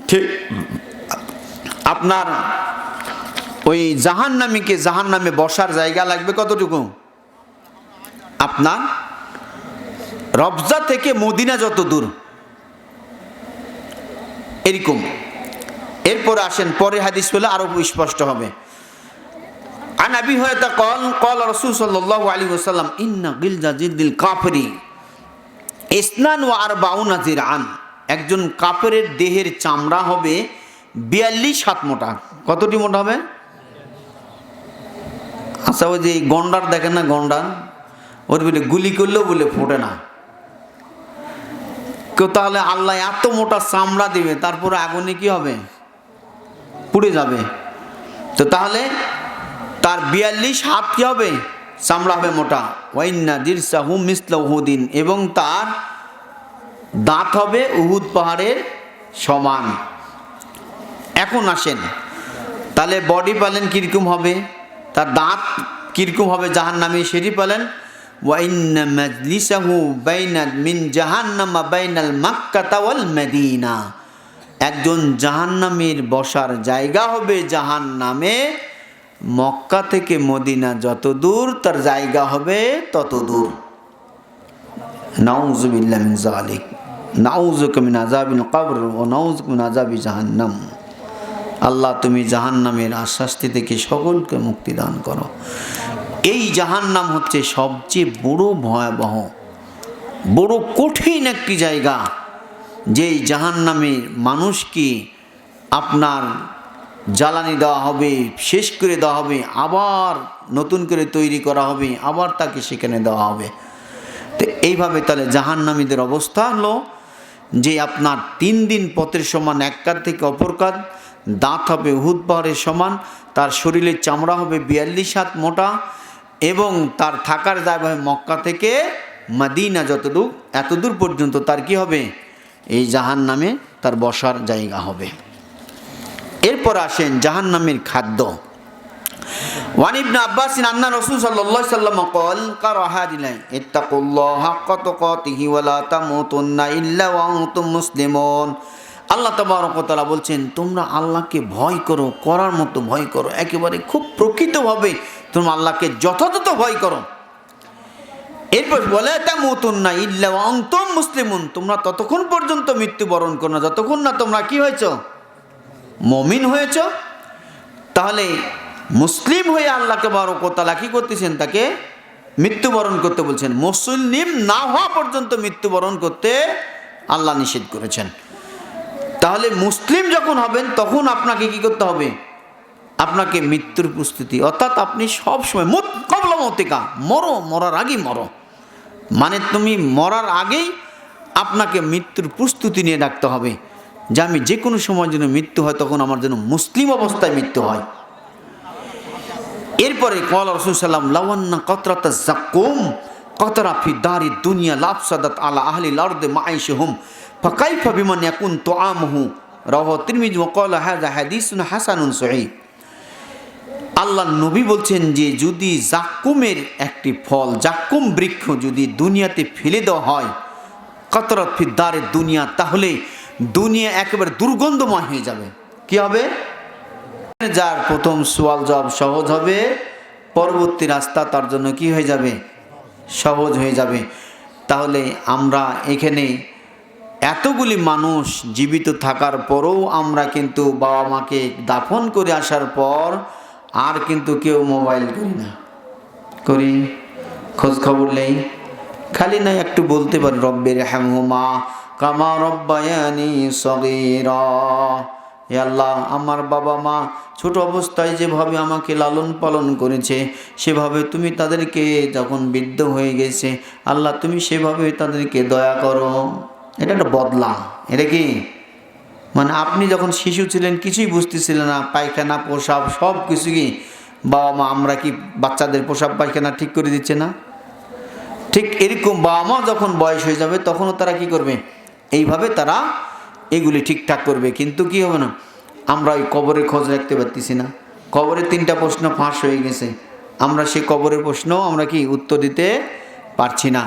ঠিক আপনার ওই জাহান্নামীকে জাহান্নামে বসার জায়গা লাগবে কতটুকু? আপনার রবজা থেকে মদিনা যত দূর, এরকম। এরপরে আসেন পরের হাদিস পেলে আরো স্পষ্ট হবে। আন আবি হুরায়রা قال قال রাসূল সাল্লাল্লাহু আলাইহি ওয়াসাল্লাম ইন্না গিলজা জিলদিল কাফিরি ইসনান ওয়া আরবাউনা জিরআন, একজন কাফেরের দেহের চামড়া হবে 42 হাত মোটা। কতটি মোটা হবে? আচ্ছা, ওই যে গন্ডার দেখেন না, গন্ডার, ওর বলে গুলি করলেও বলে ফোটে না কেউ। তাহলে আল্লাহ এত মোটা চামড়া দিবে, তারপরে আগুনে কি হবে? পুড়ে যাবে। তো তাহলে তার 42 হাত কি হবে? চামড়া হবে মোটা। ওয়াইন্না জিরসাহু মিসলা উহুদিন, এবং তার দাঁত হবে উহুদ পাহাড়ের সমান। এখন আসেন, তাহলে বডি পেলেন কিরকম হবে, তার দাঁত কিরকম হবে জাহান্নামী সেটি পেলেন। ওয়াইন্না মাজলিসাহু বাইনা মিন জাহান্নামা বাইনাল মাক্কাতা ওয়াল মদিনা, একজন জাহান্নামীর বসার জায়গা হবে জাহান্নামে মক্কা থেকে মদিনা যত দূর, তার জায়গা হবে তত দূর। নাউযুবিল্লাহি মিন যালিক, নাউযুকা মিন আযাবিল কবর ওয়া নাউযুকা মিন আযাবি জাহান্নাম। আল্লাহ তুমি জাহান্নামের শাস্তি থেকে সকলকে মুক্তি দান করো। এই জাহান্নাম হচ্ছে সবচেয়ে বড় ভয়াবহ, বড় কঠিন একটি জায়গা। যেই জাহান্নামের মানুষকে আপনার জ্বালানি দেওয়া হবে, শেষ করে দেওয়া হবে, আবার নতুন করে তৈরি করা হবে, আবার তাকে সেখানে দেওয়া হবে। তো এইভাবে তাহলে জাহান্নামীদের অবস্থা হলো যে আপনার 3 দিন পথের সমান এক কাঁধ থেকে অপর কাঁধ, দাঁত হবে উহুদ পাহাড়ের সমান, তার শরীরের চামড়া হবে 42 হাত মোটা, এবং তার থাকার জায়গা হবে মক্কা থেকে মদিনা যতদূর, এতদূর পর্যন্ত তার কি হবে? এই জাহান্নামে তার বসার জায়গা হবে। এরপর আসেন জাহান্নামের খাদ্য। ওয়ান ইবনে আব্বাস আন্না রাসূল সাল্লাল্লাহু আলাইহি ওয়াসাল্লাম قال قرأ هذه اتقوا الله حق تقاته ولا تموتن إلا وأنتم مسلمون। আল্লাহ তাবারক ওয়া তাআলা বলছেন তোমরা আল্লাহকে ভয় করো, করার মতো ভয় করো, একেবারে খুব প্রকৃতভাবে তোমরা আল্লাহকে যথাযথ ভয় করো। এরপর বলে তামুতুন্না ইল্লা ওয়া আনতুম মুসলিমুন, তোমরা ততক্ষণ পর্যন্ত মৃত্যুবরণ করো না যতক্ষণ না তোমরা কি হয়েছো, মুমিন হয়েছো। তাহলে মুসলিম হয়ে আল্লাহ তাবারক ওয়া তাআলা কি করতেছেন, তাকে মৃত্যুবরণ করতে বলছেন। মুসলিম না হওয়া পর্যন্ত মৃত্যুবরণ করতে আল্লাহ নিষেধ করেছেন। তাহলে মুসলিম যখন হবেন তখন আপনাকে কি করতে হবে, আপনাকে মৃত্যুর প্রস্তুতি, অর্থাৎ আপনি সবসময় মুত কবলা মতিকা, মরো, মরার আগেই মরো, মানে তুমি মরার আগেই আপনাকে মৃত্যুর প্রস্তুতি নিয়ে রাখতে হবে যে আমি যে কোনো সময় যেন মৃত্যু হয় তখন আমার যেন মুসলিম অবস্থায় মৃত্যু হয়। এরপরে ক্বালা রাসূল সাল্লাল্লাহু আলাইহি ওয়াসাল্লাম লাওয়ান্না কতরাতা যাক্কুম কতরা ফি দারি দুনিয়া লাফসাদাত আলা আহলিল আরদি মাঈশুহুম ফাকাইফা বিমান ইয়াকুন তুআমুহু রাওয়াহু তিরমিজি ওয়া ক্বালা হাযা হাদিসুন হাসানুন সহিহ। আল্লাহ নবী বলছেন যে যদি জাক্কুমের একটি ফল, জাক্কুম বৃক্ষ যদি দুনিয়াতে ফেলে দেওয়া হয়, কতরাত ফি দারি দুনিয়া, তাহলে দুনিয়া একেবারে দুর্গন্ধময় হয়ে যাবে। কি হবে, যার প্রথম সওয়াল জবাব সহজ হবে, পরবর্তী রাস্তা তার জন্য কি হয়ে যাবে, সহজ হয়ে যাবে। তাহলে আমরা এখানে এতগুলি মানুষ জীবিত থাকার পরেও আমরা কিন্তু বাবা মাকে দাফন করে আসার পর আর কিন্তু কেউ মোবাইল করি না, করি খোঁজ খবর নেই, খালি না একটু বলতে পারি রব্বির হামহুমা কামা রব্বায়ানি সগীরা, হে আল্লাহ আমার বাবা মা ছোট অবস্থায় যেভাবে আমাকে লালন পালন করেছে সেভাবে তুমি তাদেরকে যখন বৃদ্ধ হয়ে গেছে আল্লাহ তুমি সেভাবে তাদেরকে দয়া করো। এটা একটা বদলা। এটা কি মানে আপনি যখন শিশু ছিলেন কিছুই বুঝতেছিলেন না, পায়খানা প্রসাব সব কিছু কি বাবা মা, আমরা কি বাচ্চাদের প্রসাব পায়খানা ঠিক করে দিচ্ছে না? ঠিক এরকম বাবা মা যখন বয়স হয়ে যাবে তখনও তারা কি করবে, এইভাবে তারা এগুলি ঠিকঠাক করবে। কিন্তু কি হবে না, আমরা ওই কবরের খোঁজ রাখতে পারতেছি না। কবরের 3টা প্রশ্ন ফাঁস হয়ে গেছে, আমরা সেই কবরের প্রশ্ন আমরা কি উত্তর দিতে পারছি না।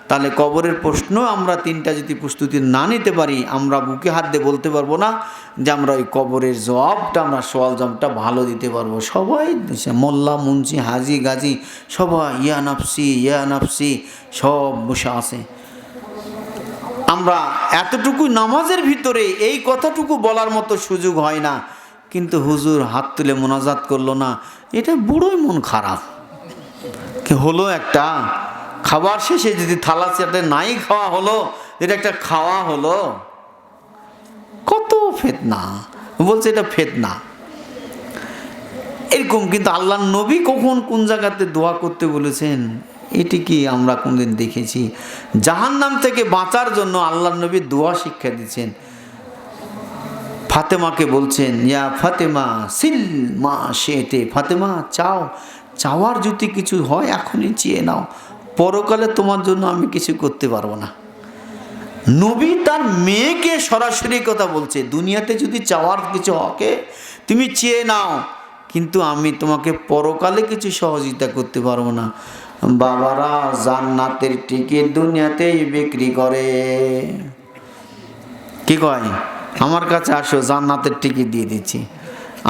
তাহলে কবরের প্রশ্ন আমরা 3টা যদি প্রস্তুতি না নিতে পারি, আমরা বুকে হাত দিয়ে বলতে পারবো না যে আমরা ওই কবরের জবাবটা, আমরা সওয়াল জবাবটা ভালো দিতে পারবো। সবাই মোল্লা মুন্সি হাজি গাজী সবাই ইয়া নাফসি সব বসে আছে। আমরা এতটুকু নামাজের ভিতরে এই কথাটুকু বলার মতো সুযোগ হয় না, কিন্তু হুজুর হাত তুলে মোনাজাত করলো না, এটা বড়ই মন খারাপ। কি হলো, একটা খাবার শেষে যদি থালা চেটে নাই খাওয়া হলো, এটা একটা খাওয়া হলো, কত ফিতনা, বলছে এটা ফিতনা এরকম। কিন্তু আল্লাহর নবী কখন কোন জায়গাতে দোয়া করতে বলেছেন এটি কি আমরা কোনদিন দেখেছি? জাহান্নাম থেকে বাঁচার জন্য আল্লাহর নবী দোয়া শিক্ষা দিচ্ছেন। ফাতেমাকে বলছেন ইয়া ফাতেমা সিল মা শেতে, ফাতেমা চাও, চাওয়ার যদি কিছু হয় এখনই চেয়ে নাও, পরকালে তোমার জন্য আমি কিছু করতে পারবো না। নবী তার মেয়েকে সরাসরি কথা বলছে, দুনিয়াতে যদি চাওয়ার কিছু হকে তুমি চেয়ে নাও, কিন্তু আমি তোমাকে পরকালে কিছু সহযোগিতা করতে পারবো না। বাবারা জান্নাতের টিকিট দুনিয়াতেই বিক্রি করে, কি কয় আমার কাছে আসো জান্নাতের টিকিট দিয়ে দিচ্ছি,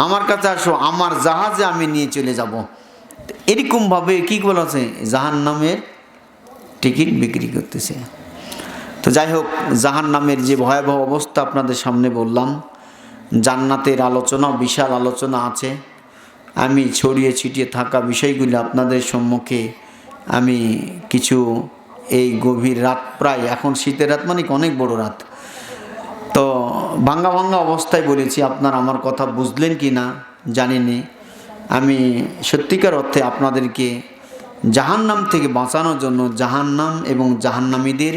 আমার কাছে আসো আমার জাহাজে আমি নিয়ে চলে যাব। এরকমভাবে কি বলেছে, জাহান্নামের টিকিট বিক্রি করতেছে। তো যাই হোক, জাহান্নামের যে ভয়াবহ অবস্থা আপনাদের সামনে বললাম, জান্নাতের আলোচনা, বিশাল আলোচনা আছে। আমি ছড়িয়ে ছিটিয়ে থাকা বিষয়গুলি আপনাদের সম্মুখে আমি কিছু এই গভীর রাত, প্রায় এখন শীতের রাত মানে অনেক বড় রাত, তো ভাঙ্গা ভাঙ্গা অবস্থায় বলেছি। আপনারা আমার কথা বুঝলেন কি না জানি না। আমি সত্যিকার অর্থে আপনাদেরকে জাহান্নাম থেকে বাঁচানোর জন্য, জাহান্নাম এবং জাহান্নামীদের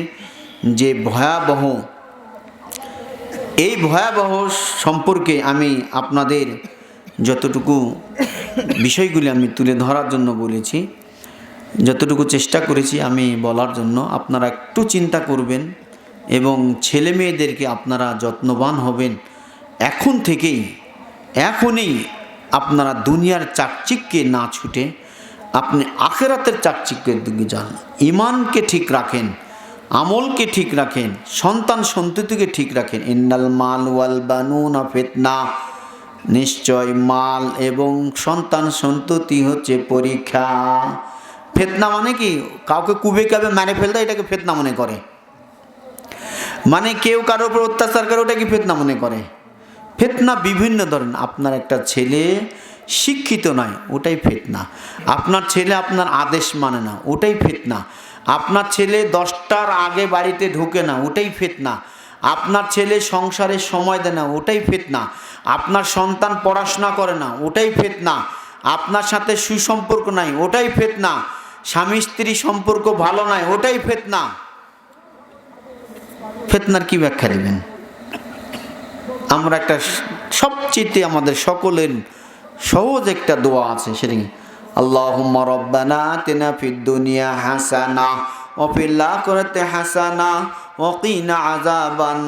যে ভয়াবহ, এই ভয়াবহ সম্পর্কে আমি আপনাদের যতটুকু বিষয়গুলি আমি তুলে ধরার জন্য বলেছি, যতটুকু চেষ্টা করেছি আমি বলার জন্য, আপনারা একটু চিন্তা করবেন এবং ছেলে মেয়েদেরকে আপনারা যত্নবান হবেন এখন থেকেই, এখনই আপনারা দুনিয়ার চাকচিক্যে না ছুটে আপনি আখিরাতের চাকচিক্যের দিকে যান। ঈমানকে ঠিক রাখেন, আমলকে ঠিক রাখেন, সন্তান সন্ততিকে ঠিক রাখেন। ইন্নাল মাল ওয়াল বানুনা ফিতনা, নিশ্চয় মাল এবং সন্তান সন্ততি হচ্ছে পরীক্ষা। ফিতনা মানে কি? কাউকে কুবে কাবে মেরে ফেলতে এটাকে ফিতনা মনে করে। মানে কেউ কারোর উপর অত্যাচার করে ওটাকে ফিতনা মনে করে। ফিতনা বিভিন্ন ধরনের। আপনার একটা ছেলে শিক্ষিত নয়, ওটাই ফিতনা। আপনার ছেলে আপনার আদেশ মানে না, ওটাই ফিতনা। আপনার ছেলে 10টার আগে বাড়িতে ঢোকে না, ওটাই ফিতনা। আপনার ছেলে সংসারে সময় দেয় না, ওটাই ফিতনা। আপনার সন্তান পড়াশোনা করে না, ওটাই ফিতনা। আপনার সাথে সুসম্পর্ক নাই, ওটাই ফিতনা। স্বামী স্ত্রী সম্পর্ক ভালো নয়, ওটাই ফিতনা। ফিতনার কি ব্যাখ্যা দিবেন? আমরা একটা সবচেয়ে আমাদের সকলের সহজ একটা দোয়া আছে, সেটা কি? আল্লাহুম্মা রাব্বানা আতিনা ফিদ দুনিয়া হাসানা ওয়া ফিল আখিরাতি হাসানা ওয়া কিনা আযাবান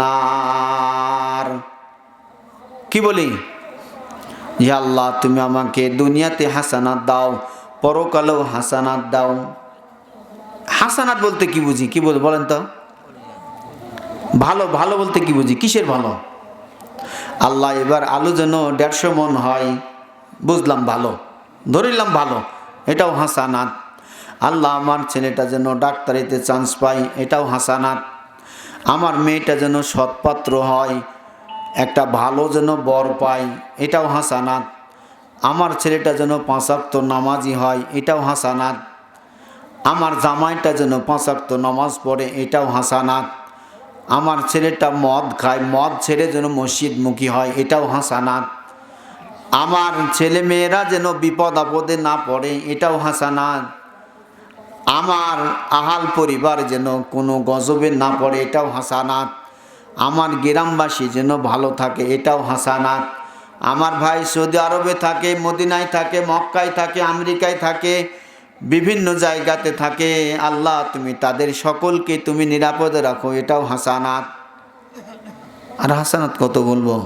নার। কি বলি? ইয়া আল্লাহ, তুমি আমাকে দুনিয়াতে হাসানাত দাও, পরকালেও হাসানাত দাও। হাসানাত বলতে কি বুঝি? কি বলেন তো? ভালো। ভালো বলতে কি বুঝি? কিসের ভালো? আল্লাহ, এবার আলু যেন 150 মন হয়, বুঝলাম ভালো, ধরিলাম ভালো, এটাও হাসানাত। আল্লাহ, আমার ছেলেটা যেন ডাক্তারিতে চান্স পায়, এটাও হাসানাত। আমার মেয়েটা যেন সৎপাত্র হয়, একটা ভালো যেন বর পায়, এটাও হাসানাত। আমার ছেলেটা যেন 5 ওয়াক্ত নামাজি হয়, এটাও হাসানাত। আমার জামাইটা যেন 5 ওয়াক্ত নামাজ পড়ে, এটাও হাসানাত। আমার ছেলেটা মদ খায়, মদ ছেড়ে যেন মসজিদমুখী হয়, এটাও হাসানাত। আমার ছেলে মেয়েরা যেন বিপদ আপদে না পড়ে, এটাও হাসানাত। আমার আহাল পরিবার যেন কোনো গজবে না পড়ে, এটাও হাসানাত। আমার গ্রামবাসী যেন ভালো থাকে, এটাও হাসানাত। আমার ভাই সৌদি আরবে থাকে, মদিনায় থাকে, মক্কায় থাকে, আমেরিকায় থাকে, বিভিন্ন জায়গাতে থাকে, আল্লাহ তুমি তাদের সকলকে তুমি নিরাপদে রাখো, এটাও হাসানাত। আর হাসানাত কত বলবো?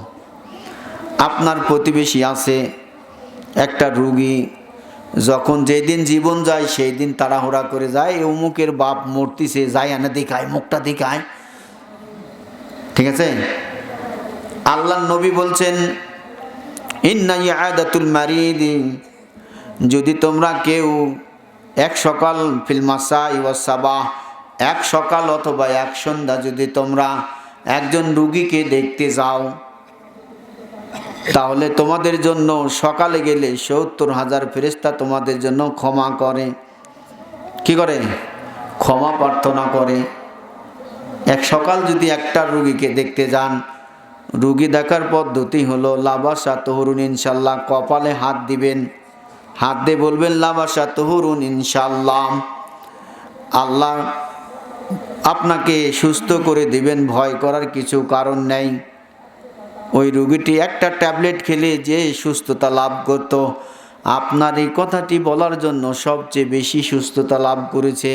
আপনার প্রতিবেশী আছে একটা রুগী, যখন যেই দিন জীবন যায় সেই দিন তাড়াহুড়া করে যায়, অমুকের বাপ মরতিছে, যাই আনে দেখায়, মুখটা দেখায়, ঠিক আছে? আল্লাহর নবী বলছেন, ইন্না ইয়াদাতুল মারিদ, যদি তোমরা কেউ এক সকাল ফিল মাসাই ওয়াস সাবাহ, এক সকাল অথবা এক সন্ধ্যা যদি তোমরা একজন রুগীকে দেখতে যাও, তাহলে তোমাদের জন্য সকালে গেলে 70,000 ফেরেশতা তোমাদের জন্য ক্ষমা করে। কি করে? ক্ষমা প্রার্থনা করে। এক সকাল যদি একটা রুগীকে দেখতে যান, রুগী দেখার পদ্ধতি হলো লাবাসা তহরুন ইনশাল্লাহ, কপালে হাত দিবেন, হাত দিয়ে বলবেন লাবাসা তহরুন ইনশাল্লাহ, আল্লাহ আপনাকে সুস্থ করে দিবেন, ভয় করার কিছু কারণ নেই। ওই রুগীটি একটা ট্যাবলেট খেলে যে সুস্থতা লাভ করত, আপনার এই কথাটি বলার জন্য সবচেয়ে বেশি সুস্থতা লাভ করেছে।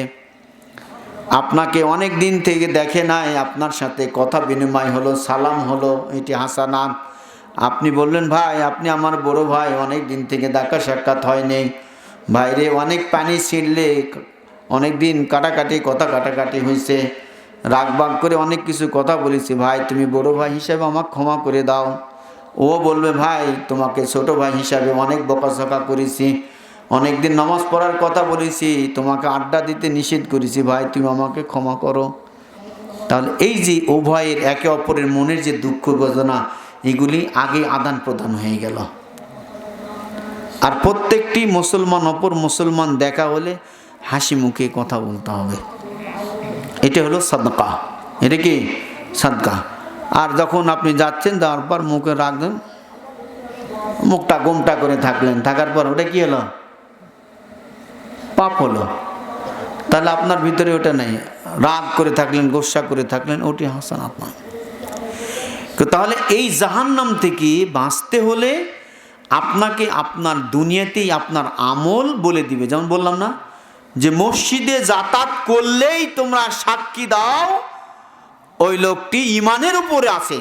আপনাকে অনেক দিন থেকে দেখে নাই, আপনার সাথে কথা বিনিময় হলো, সালাম হলো, এটি হাসানাত। আপনি বললেন, ভাই আপনি আমার বড় ভাই, অনেক দিন থেকে দেখা সাক্ষাৎ হয়নি, ভাইরে অনেক পানি ছিঁড়লে, অনেক দিন কথা কাটাকাটি হয়েছে, রাগবাগ করে অনেক কিছু কথা বলেছি, ভাই তুমি বড় ভাই হিসাবে আমাকে ক্ষমা করে দাও। ও বলবে, ভাই তোমাকে ছোট ভাই হিসাবে অনেক বকাঝকা করেছি, অনেক দিন নামাজ পড়ার কথা বলেছি, তোমাকে আড্ডা দিতে নিষেধ করেছি, ভাই তুমি আমাকে ক্ষমা করো। তাহলে এই যে উভয়ের একে অপরের মনের যে দুঃখ বেদনা, এগুলি আগে আদান প্রদান হয়ে গেল। আর প্রত্যেকটি মুসলমান অপর মুসলমান দেখা হলে হাসি মুখে কথা বলতে হবে, এটা হলো সাদকা। এটা কি? সাদকা। আর যখন আপনি যাচ্ছেন, যাওয়ার পর মুখে রাখবেন, মুখটা গোমটা করে থাকলেন, থাকার পর ওটা কি হলো? পাপ হলো। তাহলে আপনার ভিতরে ওটা নেই, রাগ করে থাকলেন, গোসা করে থাকলেন, ওটি হাসানাত নয়। তাহলে এই জাহান্নাম থেকে বাঁচতে হলে আপনাকে আপনার দুনিয়াতেই আপনার আমল বলে দিবে। যেমন বললাম না যে মসজিদে যাতায়াত করলেই তোমরা সাক্ষী দাও ওই লোকটি ঈমানের উপরে আছে।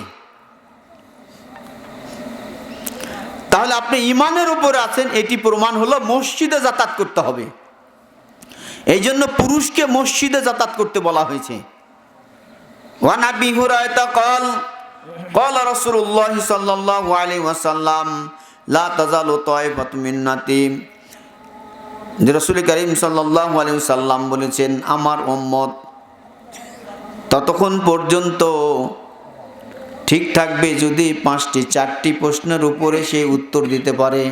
তাহলে আপনি ইমানের উপরে আছেন, এটি প্রমাণ হলো মসজিদে যাতায়াত করতে হবে। এই জন্য পুরুষকে মসজিদে যাতায়াত করতে বলা হয়েছে। ওয়ান আবি হুরায়রা قال قال رسول الله صلى الله عليه وسلم لا تزال طائفة من أمتي, যে রাসূল করিম সাল্লাল্লাহু আলাইহি ওয়াসাল্লাম বলেছেন, আমার উম্মত ততক্ষণ পর্যন্ত ঠিক থাকবে যদি 4টি প্রশ্নের উপরে সে উত্তর দিতে পারে।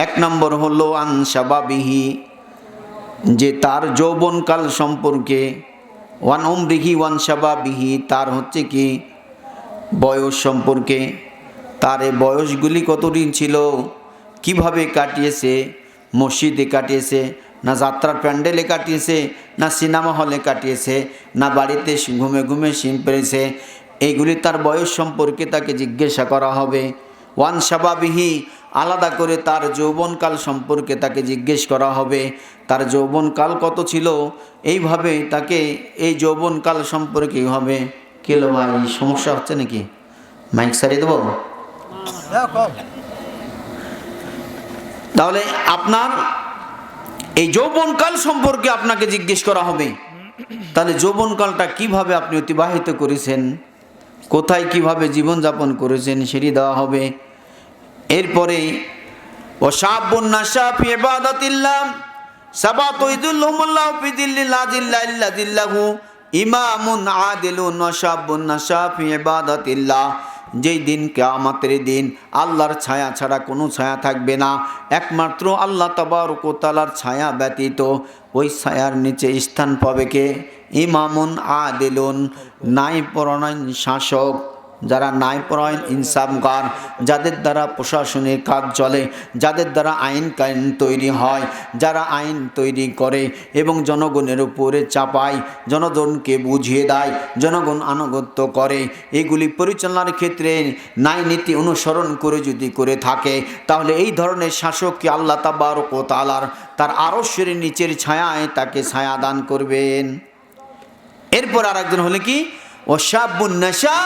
1 নম্বর হলো আন শাবাবিহি, যে তার যৌবনকাল সম্পর্কে, ওয়ান উমরিহি ওয়ান শাবাবিহি, তার হচ্ছে কি বয়স সম্পর্কে, তার এই বয়সগুলি কতদিন ছিল, কিভাবে কাটিয়েছে, মসজিদে কাটিয়েছে না যাত্রার প্যান্ডেলে কাটিয়েছে না সিনেমা হলে কাটিয়েছে না বাড়িতে ঘুমে ঘুমে সিম পেরেছে, এইগুলি তার বয়স সম্পর্কে তাকে জিজ্ঞাসা করা হবে। ওয়ান শাবাবিহি, আলাদা করে তার যৌবনকাল সম্পর্কে তাকে জিজ্ঞেস করা হবে, তার যৌবনকাল কত ছিল, এইভাবে তাকে এই যৌবনকাল সম্পর্কে হবে। কেলো ভাই, সমস্যা হচ্ছে নাকি? মাইক সারিয়ে দেবো? তাহলে আপনার এই যৌবনকাল সম্পর্কে আপনাকে জিজ্ঞেস করা হবে। তাহলে যৌবনকালটা কিভাবে আপনি অতিবাহিত করেছেন, কোথায় কিভাবে জীবনযাপন করেছেন সেটি দেওয়া হবে। এরপরে ওয়াশাবুন নাশা ফি ইবাদাতিল্লাহ সাবাতু ইযিল্লুহুমুল্লাহু ফি যিল্লি লা যিল্লা ইল্লা যিল্লাহু ইমামুন আদিলুন ওয়াশাবুন নাশা ফি ইবাদাতিল্লাহ, যেই দিন কিয়ামতের দিন আল্লাহর ছায়া ছাড়া কোনো ছায়া থাকবে না, একমাত্র আল্লাহ তাবারক ওয়া তাআলার ছায়া ব্যতীত ওই ছায়ার নিচে স্থান পাবে কে? ইমামুন আদিলুন, ন্যায়পরায়ণ শাসক, যারা ন্যায়পরায়ণ ইনসাফগার, যাদের দ্বারা প্রশাসনের কাজ চলে, যাদের দ্বারা আইন কানুন তৈরি হয়, যারা আইন তৈরি করে এবং জনগণের উপরে চাপায়, জনগণকে বুঝিয়ে দেয়, জনগণ আনুগত্য করে, এগুলি পরিচালনার ক্ষেত্রে ন্যায় নীতি অনুসরণ করে যদি করে থাকে, তাহলে এই ধরনের শাসককে আল্লাহ তাবারক ওয়া তাআলার তার আরশের নিচের ছায়ায় তাকে ছায়া দান করবেন। এরপর আরেকজন হলে কি? ওয়াশাবুন নাশা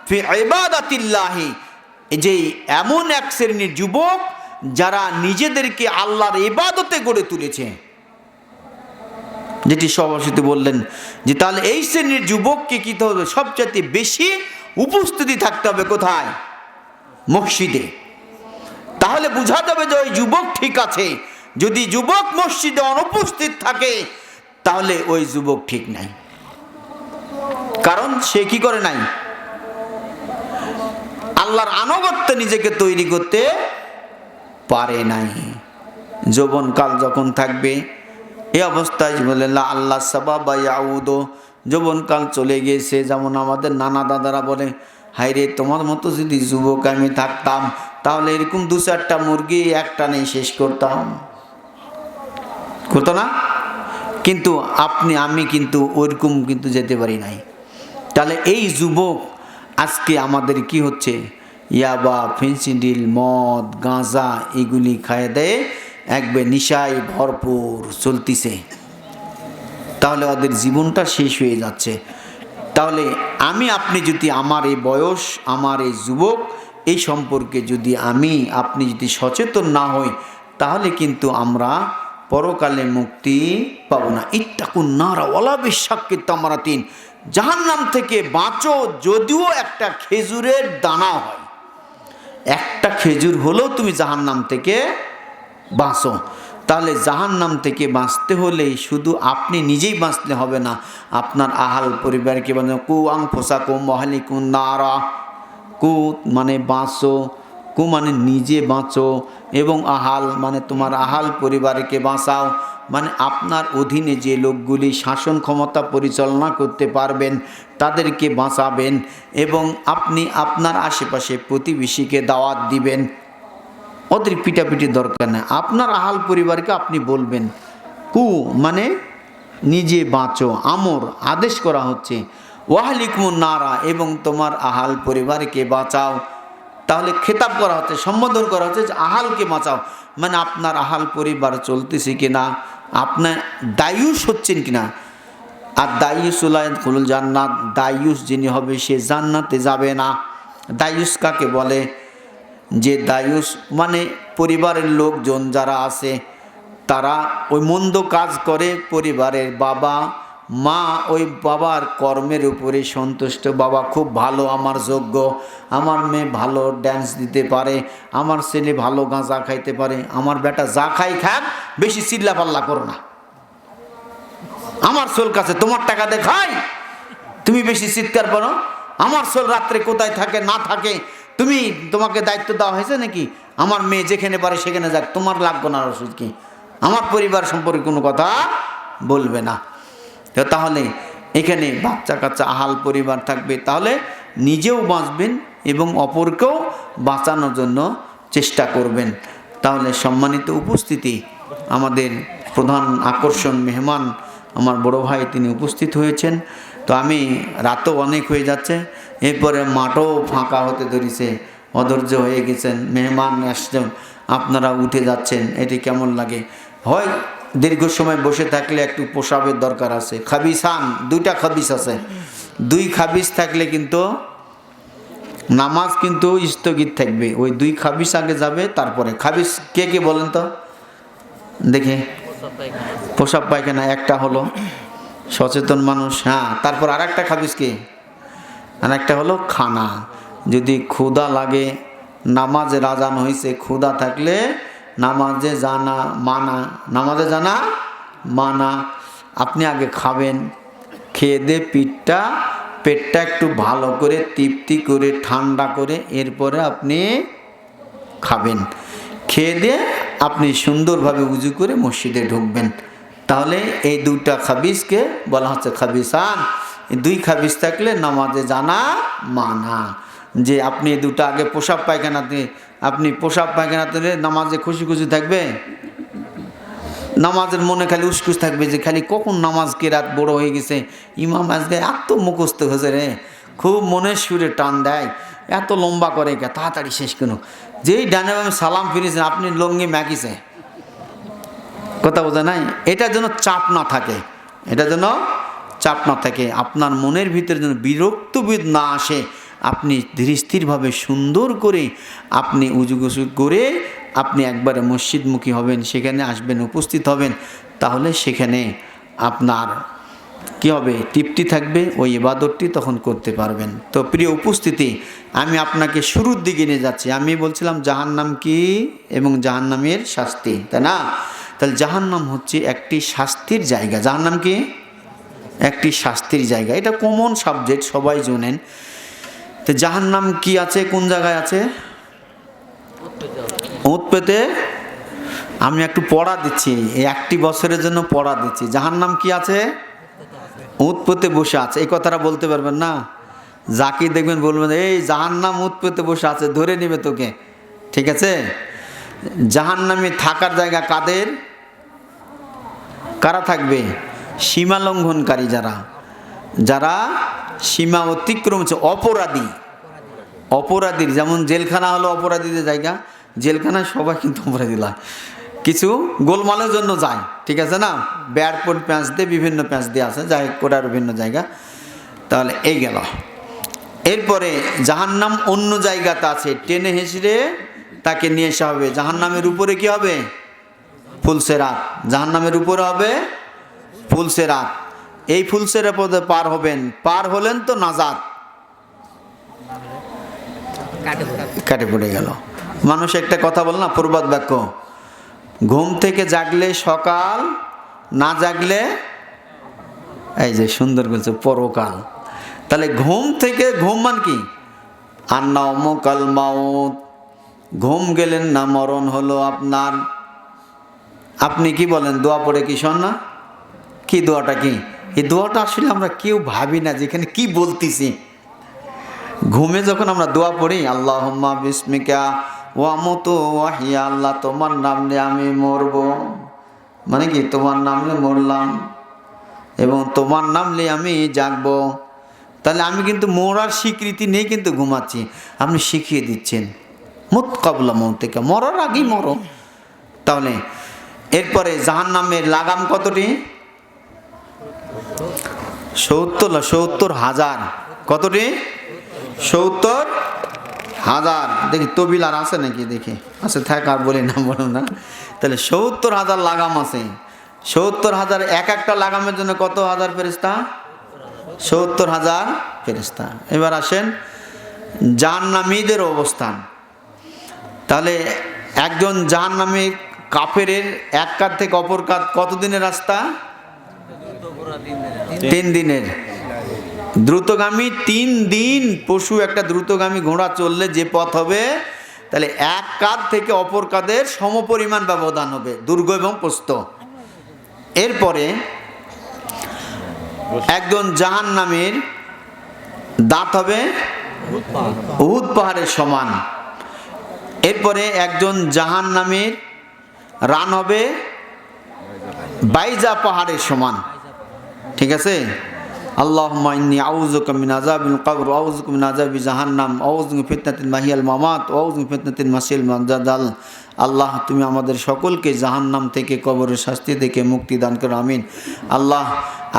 ফি ইবাদাতিল্লাহি, যে এমন এক শ্রেণীর যুবক যারা নিজেদেরকে আল্লাহর ইবাদতে গড়ে তুলেছে, যেটি সভাপতি বললেন যে তাহলে এই শ্রেণীর যুবককে কি হবে? সবচেয়ে বেশি উপস্থিতি থাকতে হবে কোথায়? মসজিদে। তাহলে বোঝা যাবে যে ওই যুবক ঠিক আছে। যদি যুবক মসজিদে অনুপস্থিত থাকে তাহলে ওই যুবক ঠিক নাই, কারণ সে কি করে নাই? আল্লাহর আনুগত্যে নিজেকে তৈরি করতে পারে নাই। যৌবনকাল যখন থাকবে এই অবস্থায় বলে আল্লাহ সাবাবা ইয়াউদু, যৌবনকাল চলে গিয়েছে। যেমন আমাদের নানা দাদারা বলে, হাই রে তোমার মতো যদি যুবক আমি থাকতাম তাহলে এরকম 2-4টা মুরগি একটা নেই শেষ করতাম, করতো না? কিন্তু আমি কিন্তু ওইরকম কিন্তু যেতে পারি নাই। তাহলে এই যুবক আজকে আমাদের কি হচ্ছে? ইয়াবা, ফেন্সিডিল, মদ, গাঁজা এগুলি খায় দেয়, একবার নিশায় ভরপুর চলতিছে। তাহলে ওদের জীবনটা শেষ হয়ে যাচ্ছে। তাহলে আপনি যদি আমার এই বয়স, আমার এই যুবক, এই সম্পর্কে যদি আপনি যদি সচেতন না হই তাহলে কিন্তু আমরা পরকালে মুক্তি পাবো না। ইত্তাকুন নারা ওয়ালা বিশাক্কি তামরাতিন, জাহান্নাম থেকে বাঁচো যদিও একটা খেজুরের দানা হয়, একটা খেজুর হলেও তুমি জাহান্নাম থেকে বাঁচো। তাহলে জাহান্নাম থেকে বাঁচতে হলে শুধু আপনি নিজেই বাঁচলে হবে না, আপনার আহাল পরিবারকে মানে কু আনফুসাকুম ওয়া আহলিকুম নারা, কু মানে বাঁচো, কু মানে নিজে বাঁচো, এবং আহাল মানে তোমার আহাল পরিবারকে বাঁচাও, মানে আপনার অধীনে যে লোকগুলি শাসন ক্ষমতা পরিচালনা করতে পারবেন তাদেরকে বাঁচাবেন, এবং আপনি আপনার আশেপাশে প্রতিবেশীকে দাওয়াত দিবেন। ওদের পিটাপিটি দরকার নেই, আপনার আহাল পরিবারকে আপনি বলবেন। কু মানে নিজে বাঁচো, আমর আদেশ করা হচ্ছে, ওয়াহলিকুম নারা, এবং তোমার আহাল পরিবারকে বাঁচাও। তাহলে খেতাব করা হচ্ছে, সম্বোধন করা হচ্ছে যে আহালকে বাঁচাও, মানে আপনার আহাল পরিবার চলতেছে কিনা, আপনার দায়ুস হচ্ছেন কিনা। আর দায়ুসুল্লাহ খুলুল জান্নাত, দায়ুস যিনি হবে সে জান্নাতে যাবে না। দায়ুস কাকে বলে? যে দায়ুস মানে পরিবারের লোকজন যারা আছে তারা ওই মন্দ কাজ করে, পরিবারের বাবা মা ওই বাবার কর্মের উপরে সন্তুষ্ট, বাবা খুব ভালো, আমার যোগ্য, আমার মেয়ে ভালো ড্যান্স দিতে পারে, আমার ছেলে ভালো গাঁজা খাইতে পারে, আমার বেটা যা খাই খাক, বেশি চিল্লা পাল্লা করো না, আমার সোল কাছে তোমার টাকা দেখাই, তুমি বেশি চিৎকার করো, আমার সোল রাত্রে কোথায় থাকে না থাকে, তোমাকে দায়িত্ব দেওয়া হয়েছে নাকি, আমার মেয়ে যেখানে পারে সেখানে যাক, তোমার লাগবে না ওষুধ কি, আমার পরিবার সম্পর্কে কোনো কথা বলবে না। তো তাহলে এখানে বাচ্চা কাচ্চা আহাল পরিবার থাকবে, তাহলে নিজেও বাঁচবেন এবং অপরকেও বাঁচানোর জন্য চেষ্টা করবেন। তাহলে সম্মানিত উপস্থিতি, আমাদের প্রধান আকর্ষণ মেহমান আমার বড় ভাই তিনি উপস্থিত হয়েছেন। তো আমি রাতও অনেক হয়ে যাচ্ছে, এরপরে মাঠও ফাঁকা হতে ধরেছে, অধৈর্য হয়ে গেছেন, মেহমান আসছেন, আপনারা উঠে যাচ্ছেন, এটি কেমন লাগে? হয় দীর্ঘ সময় বসে থাকলে একটু প্রসাবের দরকার আছে, খাবিসান, দুইটা খাবিস আছে, দুই খাবিস থাকলে কিন্তু নামাজ কিন্তু স্থগিত থাকবে, ওই দুই খাবিস আগে যাবে, তারপরে খাবিস কে কে বলেন তো দেখে? প্রসাব পায়খানা একটা হলো, সচেতন মানুষ, হ্যাঁ, তারপর আর একটা খাবিস কি, আর একটা হলো খানা। যদি ক্ষুধা লাগে, নামাজে আযান হয়েছে, ক্ষুধা থাকলে নামাজে জানা মানা, নামাজে জানা মানা, আপনি আগে খাবেন, খেয়ে দিয়ে পেটটা একটু ভালো করে তৃপ্তি করে ঠান্ডা করে এরপরে আপনি খাবেন, খেয়ে দিয়ে আপনি সুন্দরভাবে উজু করে মসজিদে ঢুকবেন। তাহলে এই দুইটা খাবিসকে বলা হচ্ছে খাবিসান। এই দুই খাবিস থাকলে নামাজে জানা মানা, যে আপনি এই দুটো আগে পোশাক পায়খানাতে, আপনি পোশাক পায়খানাতে নামাজে খুশি খুশি থাকবে, নামাজের মনে খালি উসকুস থাকবে যে খালি কখন নামাজ কে রাত বড় হয়ে গেছে, ইমাম আজকে এত মুখস্থ হয়েছে রে, খুব মনের সুরে টান দেয়, এত লম্বা করে কে, তাড়াতাড়ি শেষ কেন, যেই ডানে বামে সালাম ফিরেছেন আপনি লঙ্গি ম্যাকিছে, কথা বোঝা নাই? এটার জন্য চাপ না থাকে, এটার জন্য চাপ না থাকে, আপনার মনের ভিতরে যেন বিরক্তবোধ না আসে, আপনি ধীর স্থিরভাবে সুন্দর করে আপনি উজু গোসল করে আপনি একবারে মসজিদমুখী হবেন, সেখানে আসবেন, উপস্থিত হবেন, তাহলে সেখানে আপনার কি হবে, তৃপ্তি থাকবে, ওই ইবাদতটি তখন করতে পারবেন। তো প্রিয় উপস্থিতি, আমি আপনাকে শুরুর দিকে নিয়ে যাচ্ছি। আমি বলছিলাম জাহান্নাম কি এবং জাহান্নামের শাস্তি, তাই না? তাহলে জাহান্নাম হচ্ছে একটি শাস্তির জায়গা। জাহান্নাম কি? একটি শাস্তির জায়গা। এটা কমন সাবজেক্ট, সবাই জানেন। তো জাহান্নাম কি আছে, কোন জায়গায় আছে? উঁত পেতে। আমি একটু পড়া দিচ্ছি, এই একটি বছরের জন্য পড়া দিচ্ছি। জাহান্নাম কি আছে? উঁত পেতে বসে আছে। এই কথাটা বলতে পারবেন না? যাকে দেখবেন বলবেন এই জাহান্নাম উঁত পেতে বসে আছে, ধরে নেবে তোকে, ঠিক আছে? জাহান্নামে থাকার জায়গা কাদের? কারা থাকবে? সীমা লঙ্ঘনকারী, যারা সীমা অতিক্রম হচ্ছে, অপরাধীর, যেমন জেলখানা হলো অপরাধীদের জায়গা, জেলখানায় সবাই কিন্তু অপরাধী লাগে, কিছু গোলমালের জন্য যায়, ঠিক আছে না? ব্যাডপোর্ট প্যাঁচ দিয়ে, বিভিন্ন প্যাঁচ দিয়ে আছে, যাই করার বিভিন্ন জায়গা। তাহলে এই গেল। এরপরে জাহান্নাম অন্য জায়গাতে আছে, টেনে হেসড়ে তাকে নিয়ে আসা হবে। জাহান্নামের উপরে কি হবে? ফুলসেরাত। জাহান্নামের উপরে হবে ফুলসেরাত। এই ফুলসেরা পথে পার হবেন, পার হলেন তো নাজাত, কাটে পড়ে গেল। মানুষ একটা কথা বলে না, প্রবাদ বাক্য, ঘুম থেকে জাগলে সকাল, না জাগলে, এই যে সুন্দর বলছে, পরকাল। তাহলে ঘুম থেকে, ঘুম মান কি? আন্নাউমু কাল মাউত, ঘুম গেলেন না মরণ হলো আপনার। আপনি কি বলেন? দোয়া পড়ে কি শোন না? কি দোয়াটা কি? এই দোয়াটা আসলে আমরা কেউ ভাবি না যেখানে কি বলতেছি। ঘুমে যখন আমরা দোয়া পড়ি, আল্লাহুম্মা বিসমিকা ওয়া আমুতু ওয়া আহইয়া, আল্লাহ তোমার নাম নিয়ে আমি মরবো, মানে কি তোমার নাম নিয়ে মরলাম এবং তোমার নাম নিয়ে আমি জাগবো। তাহলে আমি কিন্তু মরার স্বীকৃতি নেই, কিন্তু ঘুমাচ্ছি। আপনি শিখিয়ে দিচ্ছেন মুত কাবলা মৌতিকা, মরার আগেই মরো। তাহলে এরপরে জাহান্নামের লাগাম কতটি? 70,000। কতটি? 70 হাজার, দেখি তবিল আর আছে নাকি দেখি, আছে থাক আর বলি না, বলো না। তাহলে 70,000 লাগাম আছে। 70,000, এক একটা লাগামের জন্য কত হাজার ফেরেশতা? 70,000 ফেরেশতা। এবার আসেন জাহান্নামীদের অবস্থান। তাহলে একজন জাহান্নামী কাফেরের এক কাঁধ থেকে অপর কাঁধ কত দিনের রাস্তা? 3 দিনের। দ্রুতগামী 3 দিন। পশু একটা দ্রুতগামী ঘোড়া চললে যে পথ হবে, তাহলে এক কাঁধ থেকে অপর কাঁধের সমপরিমাণ ব্যবধান হবে, দুর্গ এবং প্রস্থ। এরপরে একজন জাহান্নামীর দাঁত হবে উহুদ পাহাড়ের সমান। এরপরে একজন জাহান্নামীর রান হবে বাইজা পাহাড়ের সমান। ঠিক আছে? আল্লাহুম্মা ইন্নী আউযুকা মিন আযাবিল কবর ওয়া আউযুকা মিন আযাবি জাহান্নাম ওয়া আউযু মিন ফিতনাতিল মাহিয়াল মামাত ওয়া আউযু মিন ফিতনাতিল মাসিল মাদাল। আল্লাহ, তুমি আমাদের সকলকে জাহান্নাম থেকে, কবরের শাস্তি থেকে মুক্তি দান করো, আমিন। আল্লাহ,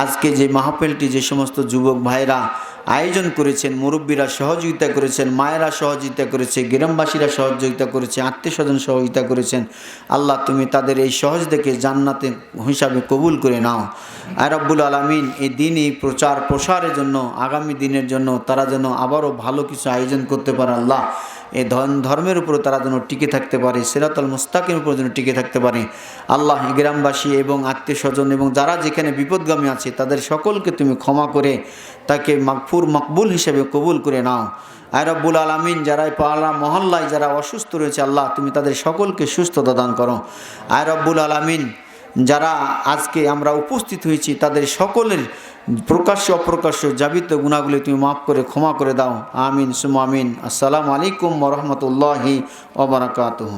আজকে যে মাহফিলটি যে সমস্ত যুবক ভাইরা আয়োজন করেছেন, মুরব্বীরা সহযোগিতা করেছেন, মায়েরা সহযোগিতা করেছে, গ্রামবাসীরা সহযোগিতা করেছে, আত্মীয়স্বজন সহযোগিতা করেছেন, আল্লাহ তুমি তাদের এই সহজটাকে জান্নাতে হিসাবে কবুল করে নাও। আর রব্বুল আলামিন, এই দিনই প্রচার প্রসারের জন্য, আগামী দিনের জন্য তারা যেন আবারও ভালো কিছু আয়োজন করতে পারে। আল্লাহ, এই ধর্মের উপরে তারা যেন টিকে থাকতে পারে, সিরাতুল মুস্তাকিমের উপর যেন টিকে থাকতে পারে। আল্লাহ, গ্রামবাসী এবং আত্মীয় স্বজন এবং যারা যেখানে বিপদগামী আছে তাদের সকলকে তুমি ক্ষমা করে তাকে মাগফুর মকবুল হিসেবে কবুল করে নাও। আয় রব্বুল আলামিন, যারা পাড়া মহল্লায় যারা অসুস্থ রয়েছে, আল্লাহ তুমি তাদের সকলকে সুস্থতা দান করো। আয় রব্বুল আলামিন, যারা আজকে আমরা উপস্থিত হয়েছি তাদের সকলের প্রকাশ্য অপ্রকাশ্য যাবিত গুনাহগুলি তুমি মাফ করে ক্ষমা করে দাও, আমিন সুম্মা আমিন। আসসালামু আলাইকুম ওয়া রাহমাতুল্লাহি ওয়া বারাকাতুহু।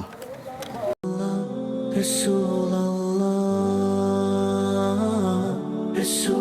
Rasulullah, Rasulullah.